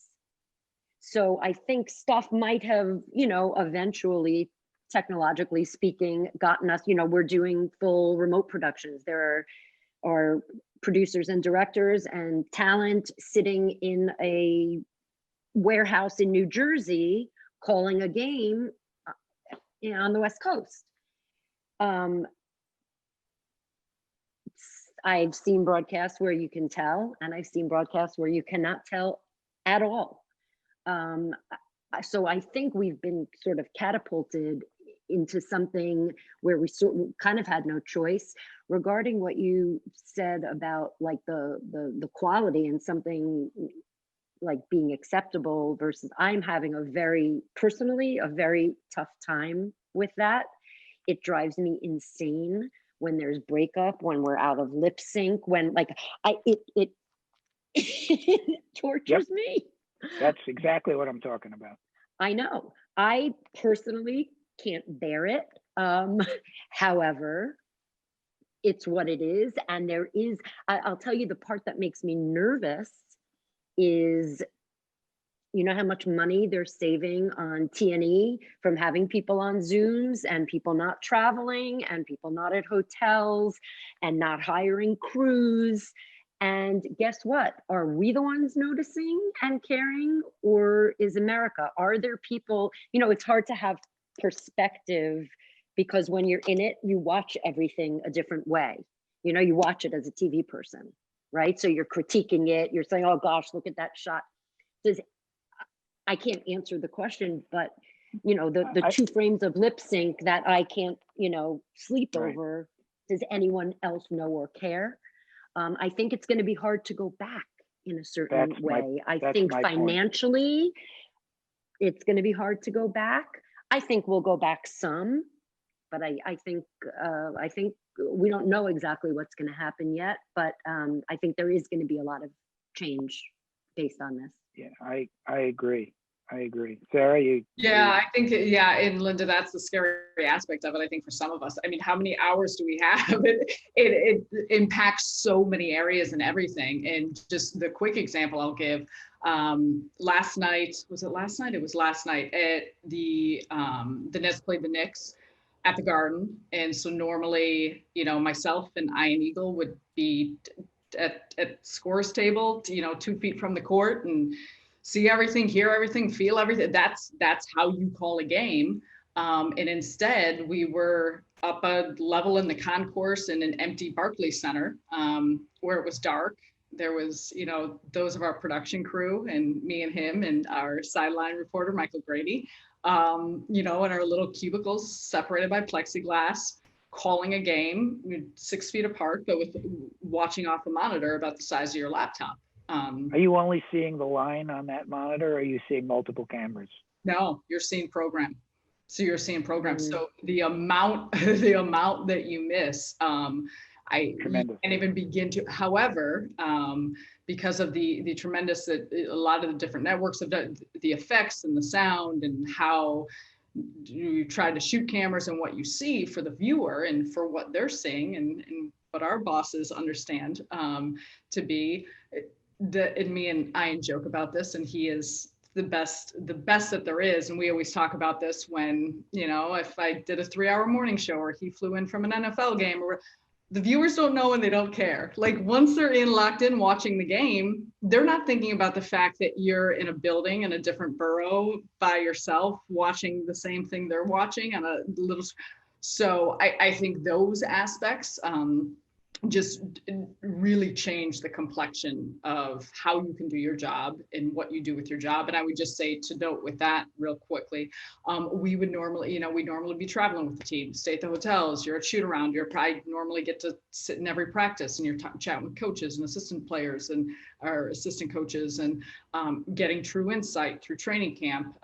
So I think stuff might have, you know, eventually, technologically speaking, gotten us, you know, we're doing full remote productions. There are producers and directors and talent sitting in a warehouse in New Jersey calling a game, you know, on the West Coast. I've seen broadcasts where you can tell, and I've seen broadcasts where you cannot tell at all. So I think we've been sort of catapulted into something where we kind of had no choice. Regarding what you said about like the quality and something like being acceptable versus, I'm having a very tough time with that. It drives me insane when there's breakup, when we're out of lip sync, when like it tortures me. That's exactly what I'm talking about. I know. I personally can't bear it. However, it's what it is. And there is, I'll tell you, the part that makes me nervous is, you know how much money they're saving on T&E from having people on Zooms and people not traveling and people not at hotels and not hiring crews. And guess what? Are we the ones noticing and caring, or is America? Are there people, you know, it's hard to have perspective because when you're in it, you watch everything a different way. You know, you watch it as a TV person, right? So you're critiquing it. You're saying, oh gosh, look at that shot. I can't answer the question, but you know, the 2 frames of lip sync that I can't, you know, sleep over, does anyone else know or care? I think it's going to be hard to go back. in a certain way. I that's think my point. financially, it's going to be hard to go back. I think we'll go back some, but I think we don't know exactly what's going to happen yet. But I think there is going to be a lot of change based on this. Yeah, I agree. Sarah, Yeah, I think, yeah, and Linda, that's the scary aspect of it, I think, for some of us. I mean, how many hours do we have? It impacts so many areas and everything. And just the quick example I'll give, last night, was it last night? It was last night at the Nets played the Knicks at the Garden. And so normally, you know, myself and Ian Eagle would be at scores table, 2 feet from the court, and see everything, hear everything, feel everything. That's how you call a game. And instead, we were up a level in the concourse in an empty Barclays Center, where it was dark. There was, those of our production crew and me and him and our sideline reporter, Michael Grady, in our little cubicles separated by plexiglass, calling a game 6 feet apart, but with watching off a monitor about the size of your laptop. Are you only seeing the line on that monitor, or are you seeing multiple cameras? No, you're seeing program. So you're seeing program. Mm-hmm. So the amount that you miss, I can't even begin to. However, because of the tremendous that a lot of the different networks have done, the effects and the sound and how you try to shoot cameras and what you see for the viewer and for what they're seeing and what our bosses understand to be. And me and Ian joke about this, and he is the best that there is. And we always talk about this when, if I did a 3-hour morning show or he flew in from an NFL game, or the viewers don't know and they don't care. Like once they're locked in watching the game, they're not thinking about the fact that you're in a building in a different borough by yourself, watching the same thing they're watching on a little. So I think those aspects, just really change the complexion of how you can do your job and what you do with your job. And I would just say, to note with that real quickly, we would normally, we'd normally be traveling with the team, stay at the hotels, you're at shoot around, you're probably normally get to sit in every practice and you're chatting with coaches and assistant players and our assistant coaches and getting true insight through training camp.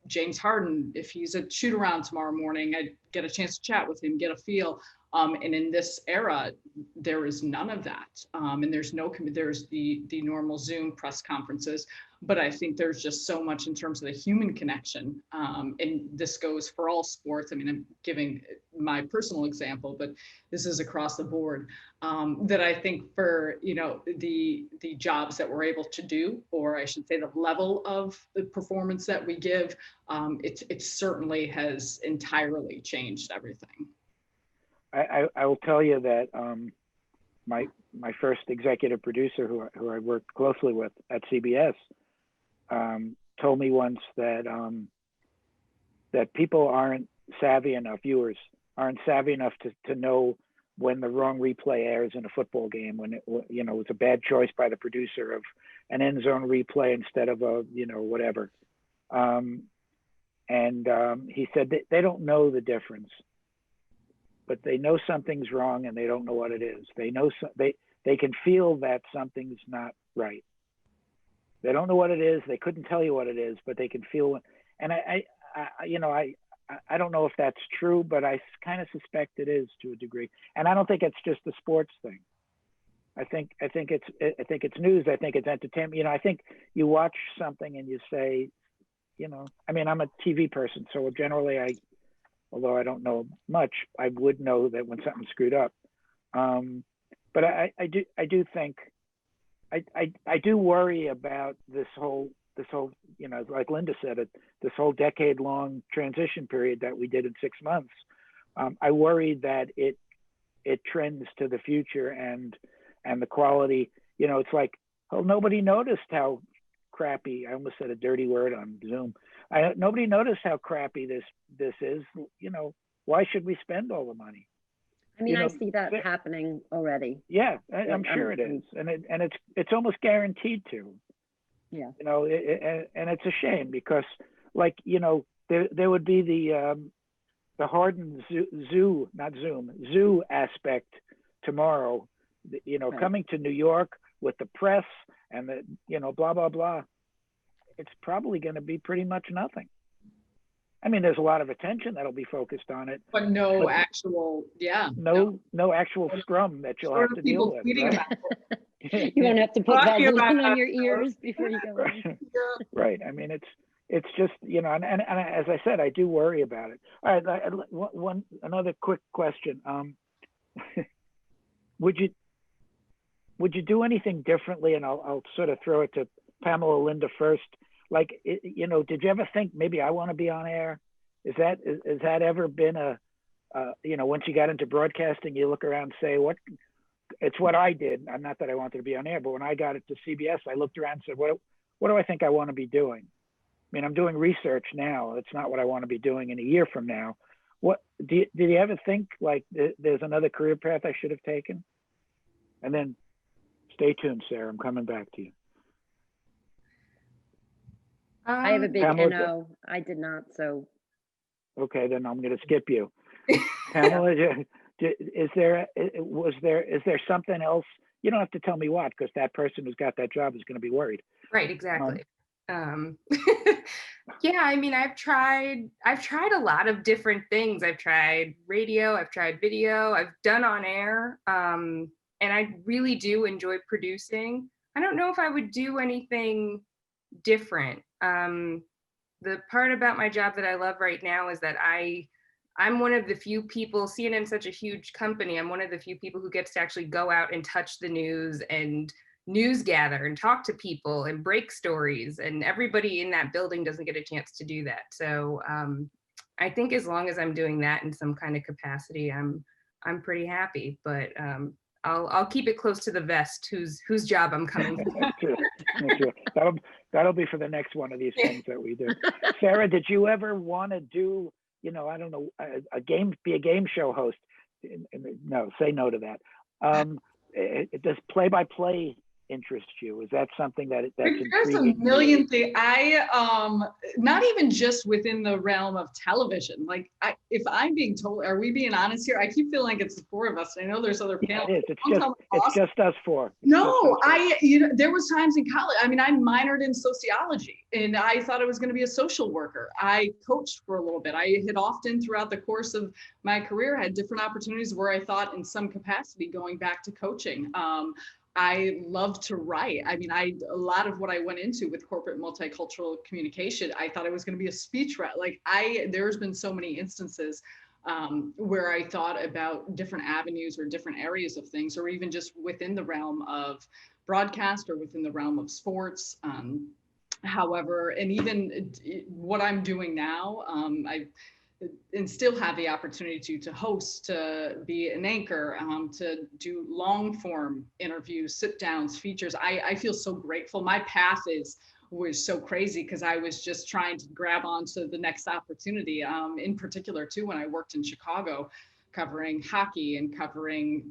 James Harden, if he's at shoot around tomorrow morning, I'd get a chance to chat with him, get a feel. And in this era, there is none of that. And there's the normal Zoom press conferences, but I think there's just so much in terms of the human connection. And this goes for all sports. I mean, I'm giving my personal example, but this is across the board, that I think for, the jobs that we're able to do, or I should say the level of the performance that we give, it certainly has entirely changed everything. I will tell you that my first executive producer, who I worked closely with at CBS, told me once that that people aren't savvy enough, viewers aren't savvy enough to know when the wrong replay airs in a football game, when it was a bad choice by the producer of an end zone replay instead of a whatever. He said that they don't know the difference, but they know something's wrong and they don't know what it is. They know they can feel that something's not right. They don't know what it is. They couldn't tell you what it is, but they can feel it. And I don't know if that's true, but I kind of suspect it is to a degree. And I don't think it's just a sports thing. I think it's news. I think it's entertainment. I think you watch something and you say, I'm a TV person, so generally although I don't know much, I would know that when something's screwed up. But I do think I do worry about this whole like Linda said, this whole decade-long transition period that we did in 6 months. I worry that it trends to the future and the quality. It's like, nobody noticed how crappy. I almost said a dirty word on Zoom. Nobody noticed how crappy this is. Why should we spend all the money? I mean, I see that happening already. Yeah, I'm sure it is, and it's almost guaranteed to. Yeah. And it's a shame because, there would be the Harden zoo aspect tomorrow. Right. Coming to New York with the press, and that, you know, blah, blah, blah, it's probably going to be pretty much nothing. I mean, there's a lot of attention that'll be focused on it, but no actual, no actual scrum that you'll have to deal with. Right? You won't have to put Talking Vaseline about on your ears before you go in. Right. I mean, it's just, you know, and as I said, I do worry about it. All right, another quick question. Would you do anything differently? And I'll sort of throw it to Pamela, Linda first. Like, you know, did you ever think maybe I want to be on air? Has that ever been you know, once you got into broadcasting, you look around and say, it's what I did. Not that I wanted to be on air, but when I got it to CBS, I looked around and said, what do I think I want to be doing? I mean, I'm doing research now. It's not what I want to be doing in a year from now. Did you ever think like there's another career path I should have taken? And then stay tuned, Sarah. I'm coming back to you. I have a big Pamela, no. I did not. So. Okay, then I'm going to skip you. Pamela, is there something else? You don't have to tell me what, because that person who's got that job is going to be worried. Right, exactly. Yeah, I mean, I've tried a lot of different things. I've tried radio, I've tried video, I've done on air, and I really do enjoy producing. I don't know if I would do anything different. The part about my job that I love right now is that I'm one of the few people, CNN's such a huge company, I'm one of the few people who gets to actually go out and touch the news and news gather and talk to people and break stories, and everybody in that building doesn't get a chance to do that. So I think as long as I'm doing that in some kind of capacity, I'm pretty happy, but I'll keep it close to the vest whose job I'm coming for. True. That'll be for the next one of these things that we do. Sarah, did you ever want to do, you know, I don't know, be a game show host? No, say no to that. Does play-by-play interest you? Is that something that's intriguing? There's a million things. Not even just within the realm of television. Like, if I'm being told, are we being honest here? I keep feeling like it's the four of us. I know there's other panels. Yeah, it is. It's just us four. You know, there was times in college. I mean, I minored in sociology, and I thought I was going to be a social worker. I coached for a little bit. I had often throughout the course of my career had different opportunities where I thought in some capacity going back to coaching. I love to write. I mean, a lot of what I went into with corporate multicultural communication, I thought I was going to be a speech writer. Like there's been so many instances where I thought about different avenues or different areas of things, or even just within the realm of broadcast or within the realm of sports. However, and even what I'm doing now, and still have the opportunity to host, to be an anchor, to do long form interviews, sit downs, features. I feel so grateful. My path was so crazy because I was just trying to grab onto the next opportunity. In particular too, when I worked in Chicago, covering hockey and covering,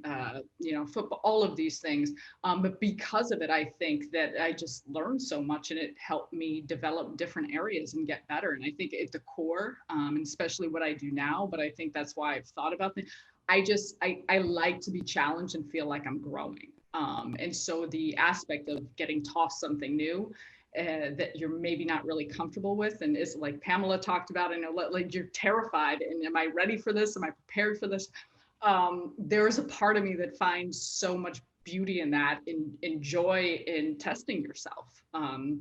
football, all of these things. But because of it, I think that I just learned so much, and it helped me develop different areas and get better. And I think at the core, and especially what I do now, but I think that's why I've thought about things. I like to be challenged and feel like I'm growing. And so the aspect of getting tossed something new that you're maybe not really comfortable with, and is like Pamela talked about, I know, like you're terrified, and am I ready for this? Am I prepared for this? There's a part of me that finds so much beauty in that, and joy in testing yourself, and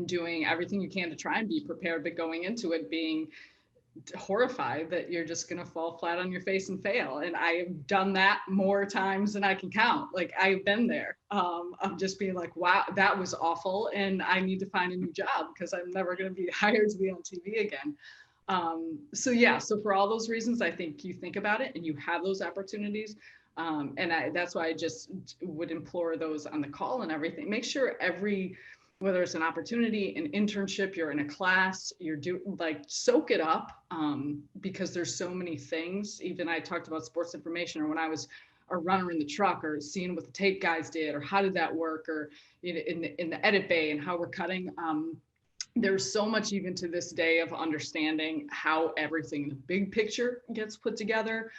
doing everything you can to try and be prepared, but going into it being horrified that you're just going to fall flat on your face and fail. And I have done that more times than I can count. Like, I've been there, of just being like, wow, that was awful, and I need to find a new job because I'm never going to be hired to be on TV again. So for all those reasons, I think you think about it and you have those opportunities. That's why I just would implore those on the call and everything, make sure whether it's an opportunity, an internship, you're in a class, soak it up, because there's so many things. Even I talked about sports information, or when I was a runner in the truck, or seeing what the tape guys did, or how did that work, or in the edit bay and how we're cutting. there's so much even to this day of understanding how everything in the big picture gets put together,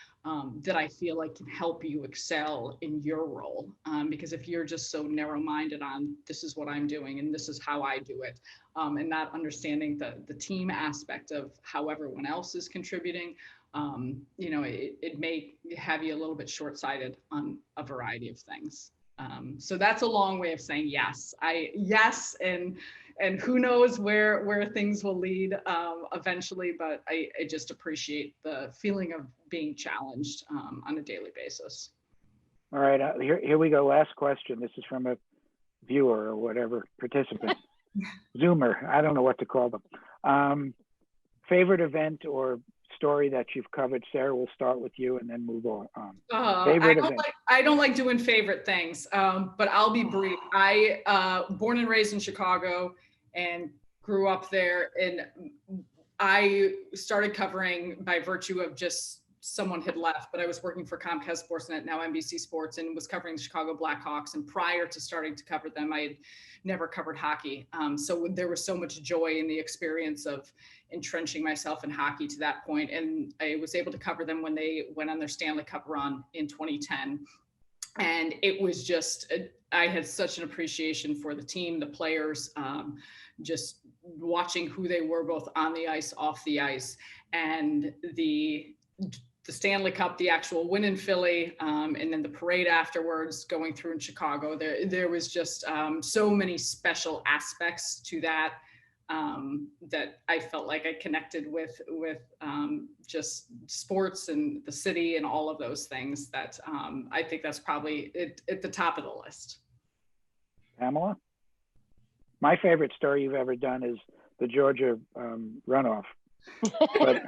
that I feel like can help you excel in your role. Because if you're just so narrow-minded on this is what I'm doing and this is how I do it, and not understanding the team aspect of how everyone else is contributing, you know, it may have you a little bit short-sighted on a variety of things. So that's a long way of saying yes. Yes, and who knows where things will lead eventually, but I just appreciate the feeling of being challenged on a daily basis. All right, here we go. Last question. This is from a viewer or whatever, participant, Zoomer. I don't know what to call them. Favorite event or story that you've covered? Sarah, we'll start with you and then move on. Favorite event. I don't like doing favorite things, but I'll be brief. I born and raised in Chicago and grew up there, and I started covering by virtue of just someone had left, but I was working for Comcast Sportsnet, now NBC Sports, and was covering the Chicago Blackhawks. And prior to starting to cover them, I had never covered hockey. So there was so much joy in the experience of entrenching myself in hockey to that point. And I was able to cover them when they went on their Stanley Cup run in 2010. And it was just, I had such an appreciation for the team, the players, just watching who they were both on the ice, off the ice, and the Stanley Cup, the actual win in Philly, and then the parade afterwards going through in Chicago. There was just so many special aspects to that, that I felt like I connected with just sports and the city and all of those things that I think that's probably at the top of the list. Pamela? My favorite story you've ever done is the Georgia runoff, but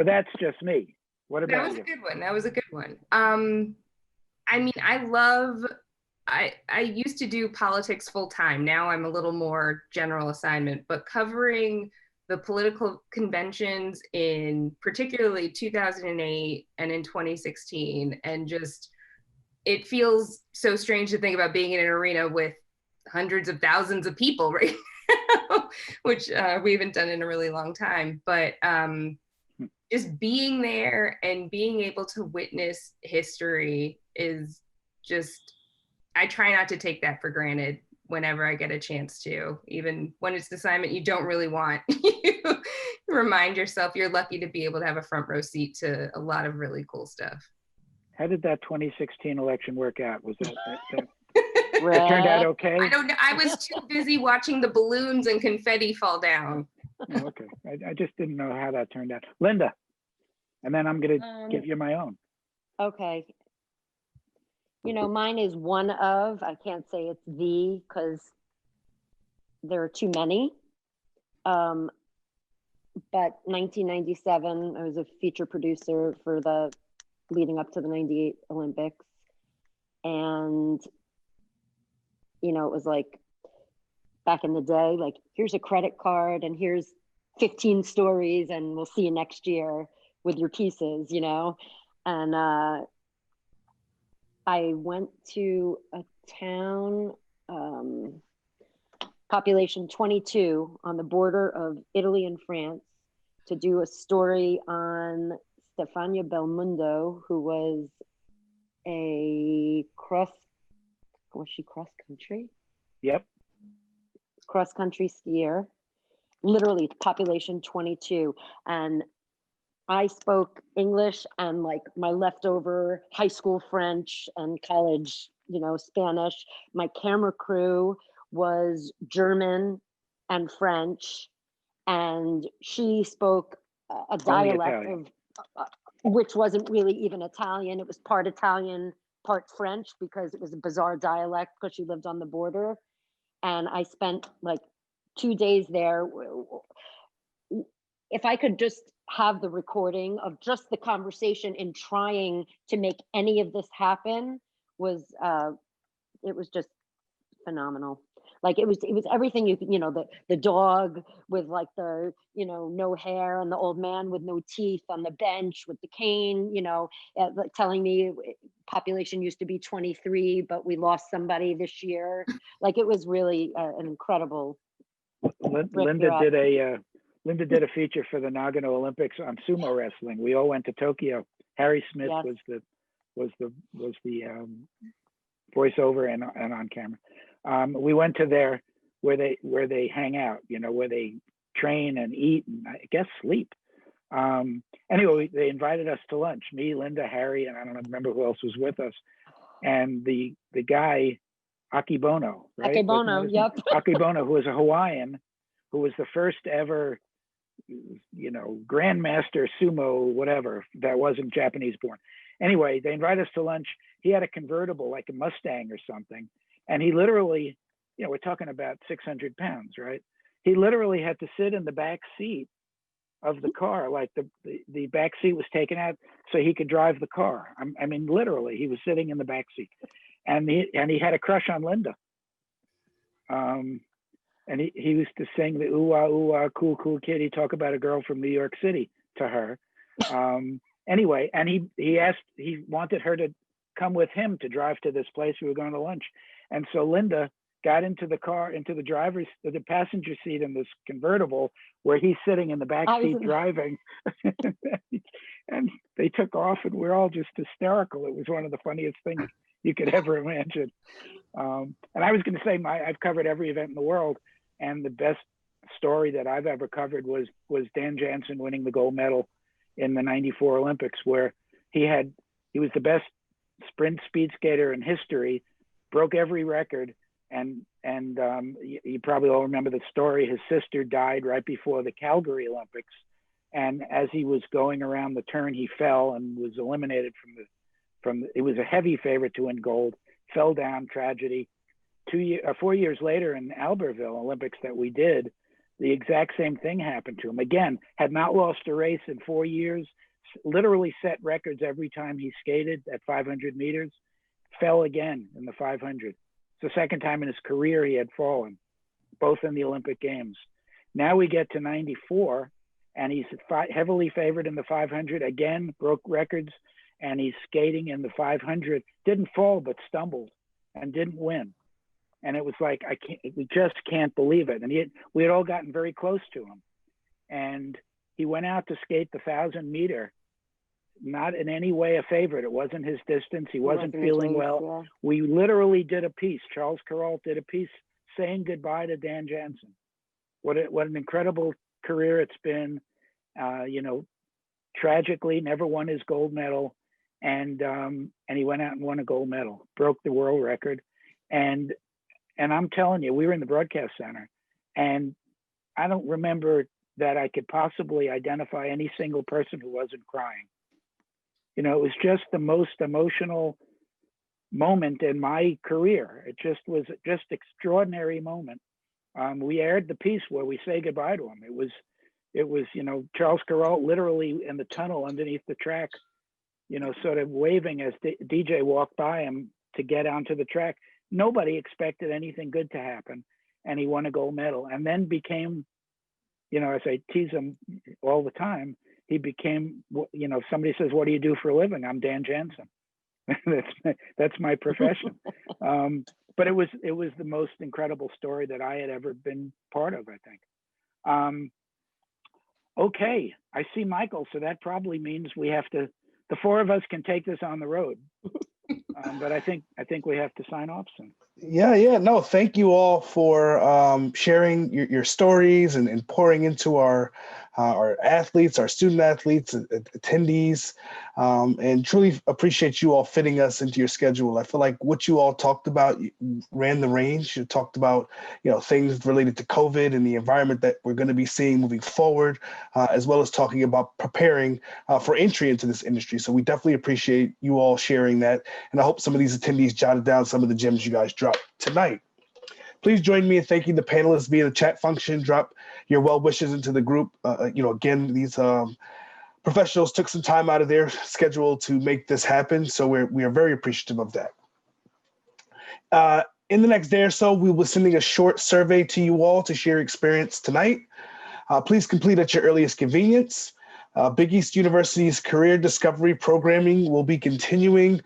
that's just me. What about you? That was a good one. That was a good one. I mean, I used to do politics full time. Now I'm a little more general assignment, but covering the political conventions in particularly 2008 and in 2016, and just, it feels so strange to think about being in an arena with hundreds of thousands of people right now, which we haven't done in a really long time. But just being there and being able to witness history is just, I try not to take that for granted whenever I get a chance to, even when it's an assignment you don't really want. You remind yourself you're lucky to be able to have a front row seat to a lot of really cool stuff. How did that 2016 election work out? Was that it turned out okay? I don't know. I was too busy watching the balloons and confetti fall down. Oh, okay. I just didn't know how that turned out. Linda, and then I'm going to give you my own. Okay. You know, mine is one of, I can't say it's the, because there are too many. But 1997, I was a feature producer for the leading up to the 98 Olympics. And, you know, it was like back in the day, like, here's a credit card and here's 15 stories and we'll see you next year with your pieces, you know? And I went to a town, population 22 on the border of Italy and France, to do a story on Stefania Belmondo, who was a cross country? Yep. Cross country skier, literally population 22. And I spoke English and like my leftover high school French and college, you know, Spanish. My camera crew was German and French, and she spoke a dialect of which wasn't really even Italian. It was part Italian, part French, because it was a bizarre dialect because she lived on the border. And I spent like 2 days there. If I could just have the recording of just the conversation in trying to make any of this happen, it was just phenomenal. Like it was everything you could, you know, the dog with like the, you know, no hair, and the old man with no teeth on the bench with the cane, you know, telling me population used to be 23, but we lost somebody this year. Like it was really an incredible Linda did a feature for the Nagano Olympics on sumo wrestling. We all went to Tokyo. Harry Smith was the voiceover and on camera. We went to there where they hang out, where they train and eat and I guess sleep. Anyway, they invited us to lunch. Me, Linda, Harry, and I don't remember who else was with us. And the guy, Akebono, right? Akebono, yep. Akebono, who was a Hawaiian, who was the first ever, grandmaster sumo, whatever, that wasn't Japanese born. Anyway, they invited us to lunch. He had a convertible, like a Mustang or something. And he literally, we're talking about 600 pounds, right? He literally had to sit in the back seat of the car, like the back seat was taken out so he could drive the car. I mean, literally, he was sitting in the back seat, and he had a crush on Linda. And he used to sing the ooh ah ooh ah cool cool kid. He talked about a girl from New York City to her. Anyway, and he wanted her to come with him to drive to this place we were going to lunch, and so Linda got into the car, into the passenger seat in this convertible where he's sitting in the back seat driving. And they took off and we're all just hysterical. It was one of the funniest things you could ever imagine. And I was going to say, I've covered every event in the world, and the best story that I've ever covered was Dan Jansen winning the gold medal in the '94 Olympics, where he was the best sprint speed skater in history, broke every record. And you probably all remember the story. His sister died right before the Calgary Olympics. And as he was going around the turn, he fell and was eliminated it was a heavy favorite to win gold, fell down, tragedy. 4 years later in Albertville Olympics that we did, the exact same thing happened to him. Again, had not lost a race in 4 years, literally set records every time he skated at 500 meters, fell again in the 500. The second time in his career he had fallen, both in the Olympic Games. Now we get to '94, and he's heavily favored in the 500. Again, broke records, and he's skating in the 500. Didn't fall, but stumbled and didn't win. And it was like, we just can't believe it. And we had all gotten very close to him. And he went out to skate the 1,000-meter, not in any way a favorite. It wasn't his distance. He wasn't feeling well. Yeah. We literally did a piece. Charles Kuralt did a piece saying goodbye to Dan Jansen. What an incredible career it's been. Tragically, never won his gold medal, and he went out and won a gold medal, broke the world record, and I'm telling you, we were in the broadcast center, and I don't remember that I could possibly identify any single person who wasn't crying. It was just the most emotional moment in my career. It just was just extraordinary moment. We aired the piece where we say goodbye to him. It was Charles Kuralt literally in the tunnel underneath the track, sort of waving as the DJ walked by him to get onto the track. Nobody expected anything good to happen, and he won a gold medal, and then became, as I tease him all the time, he became, if somebody says, "What do you do for a living?" I'm Dan Jansen. That's my profession. But it was the most incredible story that I had ever been part of, I think. Okay, I see Michael, so that probably means we have to, the four of us can take this on the road. But I think we have to sign off soon. Yeah. No, thank you all for sharing your stories and pouring into our athletes, our student athletes, attendees, and truly appreciate you all fitting us into your schedule. I feel like what you all talked about ran the range. You talked about, things related to COVID and the environment that we're going to be seeing moving forward, as well as talking about preparing for entry into this industry. So we definitely appreciate you all sharing that. And I hope some of these attendees jotted down some of the gems you guys dropped tonight. Please join me in thanking the panelists via the chat function. Drop your well wishes into the group. Again, these professionals took some time out of their schedule to make this happen. So we are very appreciative of that. In the next day or so, we will be sending a short survey to you all to share your experience tonight. Please complete at your earliest convenience. Big East University's career discovery programming will be continuing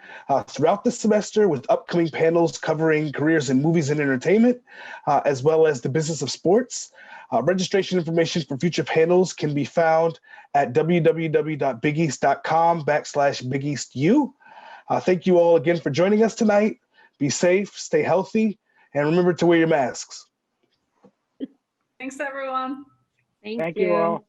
throughout the semester with upcoming panels covering careers in movies and entertainment, as well as the business of sports. Registration information for future panels can be found at www.bigeast.com/BigEastU. Thank you all again for joining us tonight. Be safe, stay healthy, and remember to wear your masks. Thanks, everyone. Thank you all.